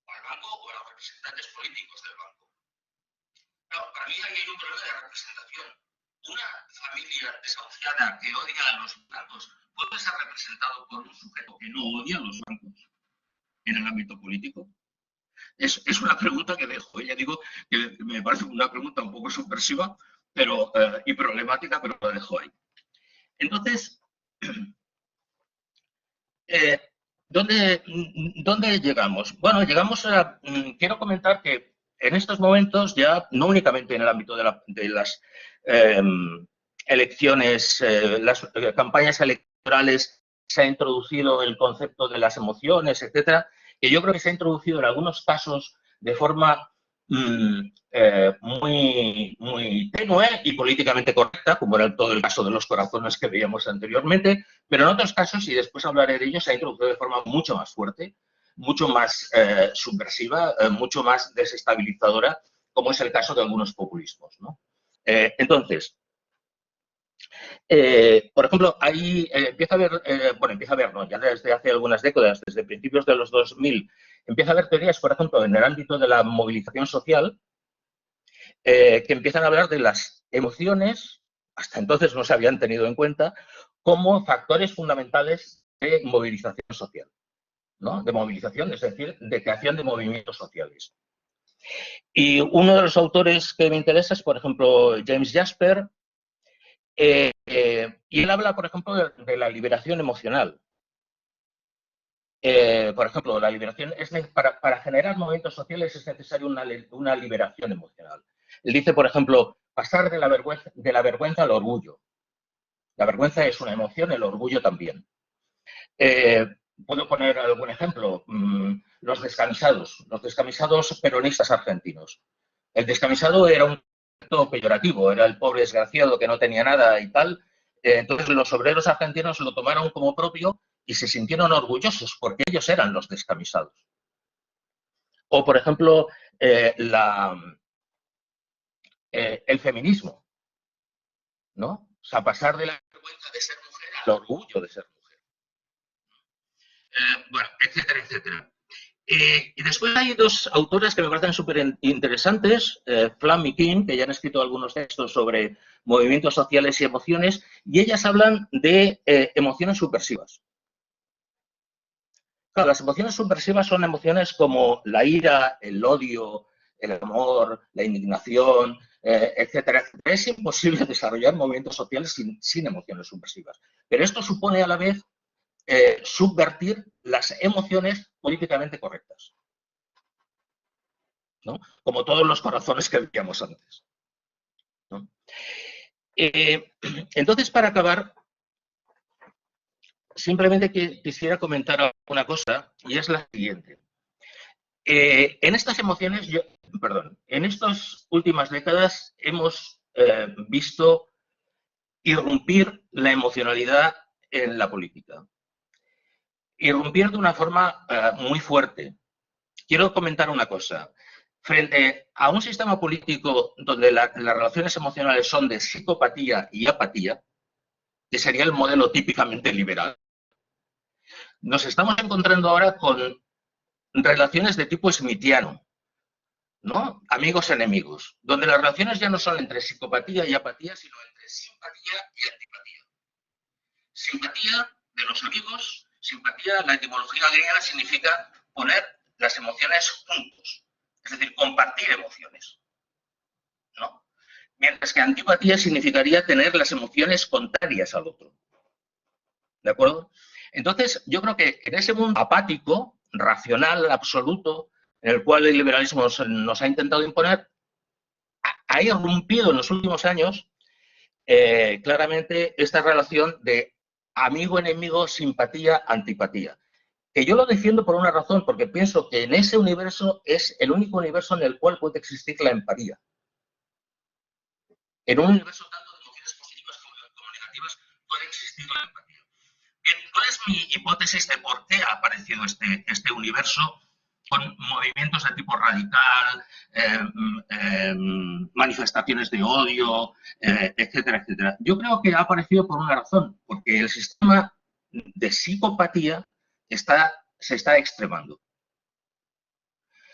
O al banco o a los representantes políticos del banco. Claro, para mí ahí hay un problema de representación. Una familia desahuciada que odia a los bancos puede ser representado por un sujeto que no odia a los bancos en el ámbito político. Es una pregunta que dejo. Ya digo que me parece una pregunta un poco subversiva y problemática, pero la dejo ahí. Entonces, ¿dónde llegamos? Bueno, llegamos a... quiero comentar que en estos momentos ya, no únicamente en el ámbito de las elecciones, las campañas electorales, se ha introducido el concepto de las emociones, etcétera, que yo creo que se ha introducido en algunos casos de forma muy tenue y políticamente correcta, como era todo el caso de los corazones que veíamos anteriormente, pero en otros casos, y después hablaré de ello, se ha introducido de forma mucho más fuerte, mucho más subversiva, mucho más desestabilizadora, como es el caso de algunos populismos, ¿no? Entonces, por ejemplo, ahí empieza a haber, no, ya desde hace algunas décadas, desde principios de los 2000, empieza a haber teorías, por ejemplo, en el ámbito de la movilización social, que empiezan a hablar de las emociones, hasta entonces no se habían tenido en cuenta, como factores fundamentales de movilización social, ¿no? De movilización, es decir, de creación de movimientos sociales. Y uno de los autores que me interesa es, por ejemplo, James Jasper, y él habla, por ejemplo, de la liberación emocional. Por ejemplo, la liberación para generar movimientos sociales es necesaria una liberación emocional. Él dice, por ejemplo, pasar de la vergüenza al orgullo. La vergüenza es una emoción, el orgullo también. Puedo poner algún ejemplo. Los descamisados peronistas argentinos. El descamisado era un concepto peyorativo, era el pobre desgraciado que no tenía nada y tal. Entonces los obreros argentinos lo tomaron como propio y se sintieron orgullosos porque ellos eran los descamisados. O, por ejemplo, el feminismo, ¿no? O sea, pasar de la vergüenza de ser mujer al orgullo de ser mujer. Bueno, etcétera, etcétera. Y después hay dos autoras que me parecen súper interesantes, Flam y Kim, que ya han escrito algunos textos sobre movimientos sociales y emociones, y ellas hablan de emociones subversivas. Claro, las emociones subversivas son emociones como la ira, el odio, el amor, la indignación, etcétera. Es imposible desarrollar movimientos sociales sin emociones subversivas. Pero esto supone a la vez subvertir las emociones políticamente correctas, ¿no? Como todos los corazones que veíamos antes, ¿no? Entonces, para acabar, simplemente quisiera comentar una cosa, y es la siguiente. En estas emociones, en estas últimas décadas hemos visto irrumpir la emocionalidad en la política. Irrumpir de una forma muy fuerte. Quiero comentar una cosa. Frente a un sistema político donde las relaciones emocionales son de psicopatía y apatía, que sería el modelo típicamente liberal, nos estamos encontrando ahora con relaciones de tipo smithiano, ¿no? Amigos-enemigos, donde las relaciones ya no son entre psicopatía y apatía, sino entre simpatía y antipatía. Simpatía de los amigos, simpatía, la etimología griega significa poner las emociones juntos, es decir, compartir emociones, ¿no? Mientras que antipatía significaría tener las emociones contrarias al otro, ¿de acuerdo? Entonces, yo creo que en ese mundo apático, racional, absoluto, en el cual el liberalismo nos ha intentado imponer, ha irrumpido en los últimos años claramente esta relación de amigo-enemigo, simpatía-antipatía. Que yo lo defiendo por una razón, porque pienso que en ese universo es el único universo en el cual puede existir la empatía. En un universo tanto de emociones positivas como negativas puede existir la empatía. Bien, ¿cuál es mi hipótesis de por qué ha aparecido este universo con movimientos de tipo radical, manifestaciones de odio, etcétera, etcétera. Yo creo que ha aparecido por una razón, porque el sistema de psicopatía se está extremando.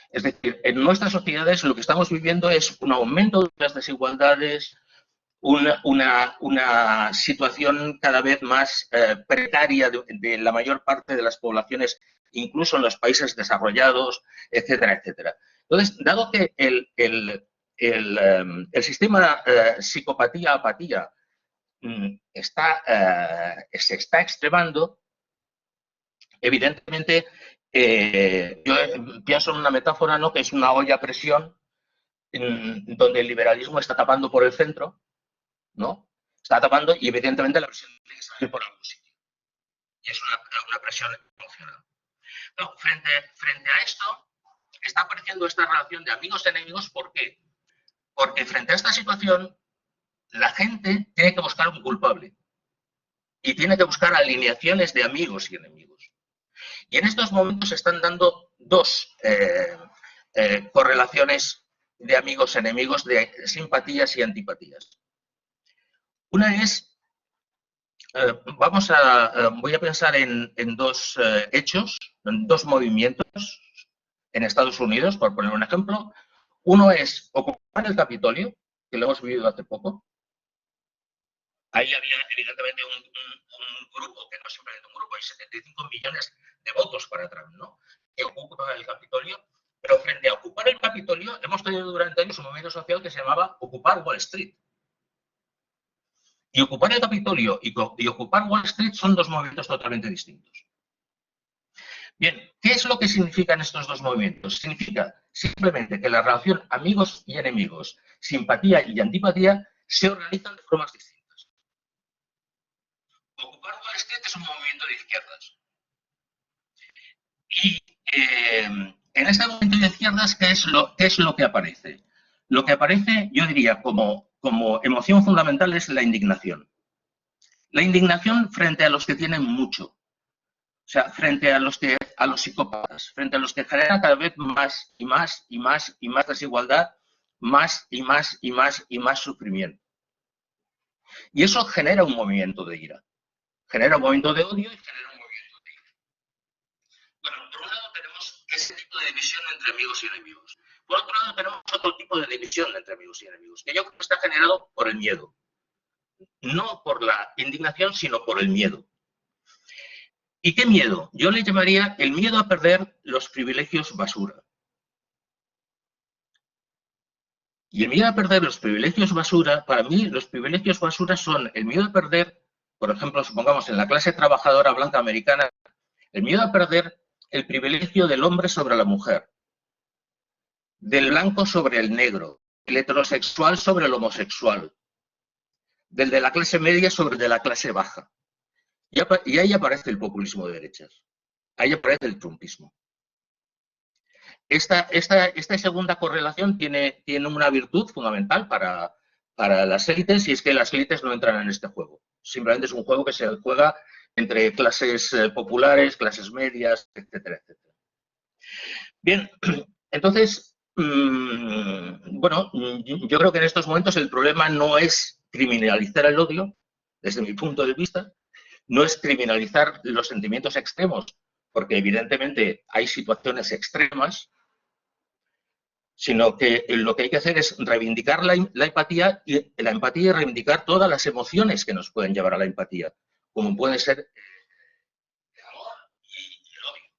Es decir, en nuestras sociedades lo que estamos viviendo es un aumento de las desigualdades, una situación cada vez más precaria de la mayor parte de las poblaciones, incluso en los países desarrollados, etcétera, etcétera. Entonces, dado que el sistema psicopatía-apatía se está extremando, evidentemente, yo pienso en una metáfora, ¿no?, que es una olla a presión donde el liberalismo está tapando por el centro, ¿no? Está tapando y evidentemente la presión tiene que salir por algún sitio. Y es una presión emocional. No, frente a esto está apareciendo esta relación de amigos-enemigos. ¿Por qué? Porque frente a esta situación la gente tiene que buscar un culpable y tiene que buscar alineaciones de amigos y enemigos. Y en estos momentos se están dando dos correlaciones de amigos-enemigos, de simpatías y antipatías. Una es, voy a pensar en dos hechos, en dos movimientos en Estados Unidos, por poner un ejemplo. Uno es ocupar el Capitolio, que lo hemos vivido hace poco. Ahí había evidentemente un grupo, que no simplemente un grupo, hay 75 millones de votos para Trump, ¿no?, que ocupa el Capitolio. Pero frente a ocupar el Capitolio, hemos tenido durante años un movimiento social que se llamaba Ocupar Wall Street. Y ocupar el Capitolio y ocupar Wall Street son dos movimientos totalmente distintos. Bien, ¿qué es lo que significan estos dos movimientos? Significa simplemente que la relación amigos y enemigos, simpatía y antipatía, se organizan de formas distintas. Ocupar Wall Street es un movimiento de izquierdas. Y en este movimiento de izquierdas, ¿qué es lo que aparece? Lo que aparece, yo diría, como emoción fundamental es la indignación. La indignación frente a los que tienen mucho. O sea, frente a los psicópatas, frente a los que generan cada vez más y más y más y más desigualdad, más y más y más y más sufrimiento. Y eso genera un movimiento de ira. Genera un movimiento de odio y genera un movimiento de ira. Bueno, por un lado tenemos ese tipo de división entre amigos y enemigos. Por otro lado tenemos otro tipo de división entre amigos y enemigos, que yo creo que está generado por el miedo. No por la indignación, sino por el miedo. ¿Y qué miedo? Yo le llamaría el miedo a perder los privilegios basura. Y el miedo a perder los privilegios basura, para mí los privilegios basura son el miedo a perder, por ejemplo, supongamos en la clase trabajadora blanca americana, el miedo a perder el privilegio del hombre sobre la mujer, del blanco sobre el negro, el heterosexual sobre el homosexual, del de la clase media sobre el de la clase baja. Y ahí aparece el populismo de derechas. Ahí aparece el trumpismo. Esta segunda correlación tiene una virtud fundamental para las élites, y es que las élites no entran en este juego. Simplemente es un juego que se juega entre clases populares, clases medias, etcétera, etcétera. Bien, entonces, bueno, yo creo que en estos momentos el problema no es criminalizar el odio, desde mi punto de vista, no es criminalizar los sentimientos extremos, porque evidentemente hay situaciones extremas, sino que lo que hay que hacer es reivindicar la empatía y reivindicar todas las emociones que nos pueden llevar a la empatía, como puede ser el amor y el odio,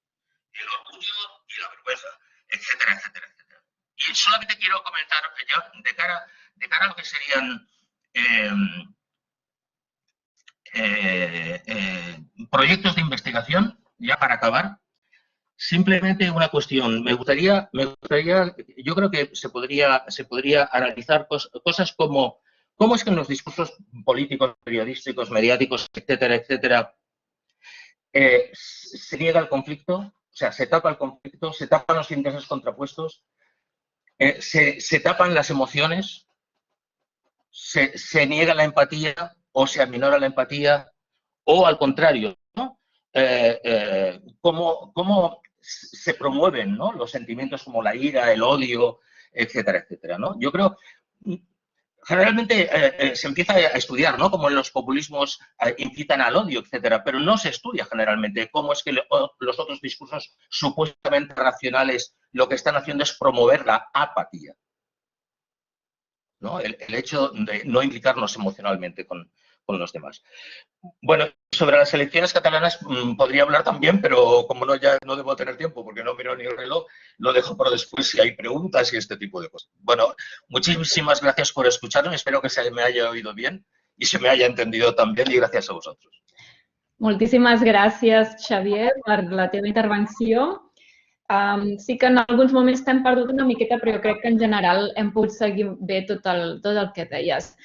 el orgullo y la vergüenza, etcétera, etcétera, etcétera. Y solamente quiero comentar ya de cara a lo que serían proyectos de investigación, ya para acabar. Simplemente una cuestión. Me gustaría, yo creo que se podría analizar cosas como cómo es que en los discursos políticos, periodísticos, mediáticos, etcétera, etcétera, se niega el conflicto, o sea, se tapa el conflicto, se tapan los intereses contrapuestos, se tapan las emociones, se niega la empatía o se aminora la empatía, o al contrario, ¿no? ¿Cómo se promueven, ¿no?, los sentimientos como la ira, el odio, etcétera, etcétera, ¿no? Yo creo, generalmente se empieza a estudiar, ¿no?, cómo los populismos incitan al odio, etcétera, pero no se estudia generalmente cómo es que los otros discursos supuestamente racionales lo que están haciendo es promover la apatía, ¿no? El hecho de no implicarnos emocionalmente con los demás. Bueno, sobre las elecciones catalanas podría hablar también, pero como ya no debo tener tiempo porque no miro ni el reloj, lo dejo por después si hay preguntas y este tipo de cosas. Bueno, muchísimas gracias por escucharme, espero que se me haya oído bien y se me haya entendido también, y gracias a vosotros. Moltíssimes gràcies, Xavier, per la teva intervenció. Sí que en alguns moments t'hem perdut una miqueta, però jo crec que en general hem pogut seguir bé tot el que deies.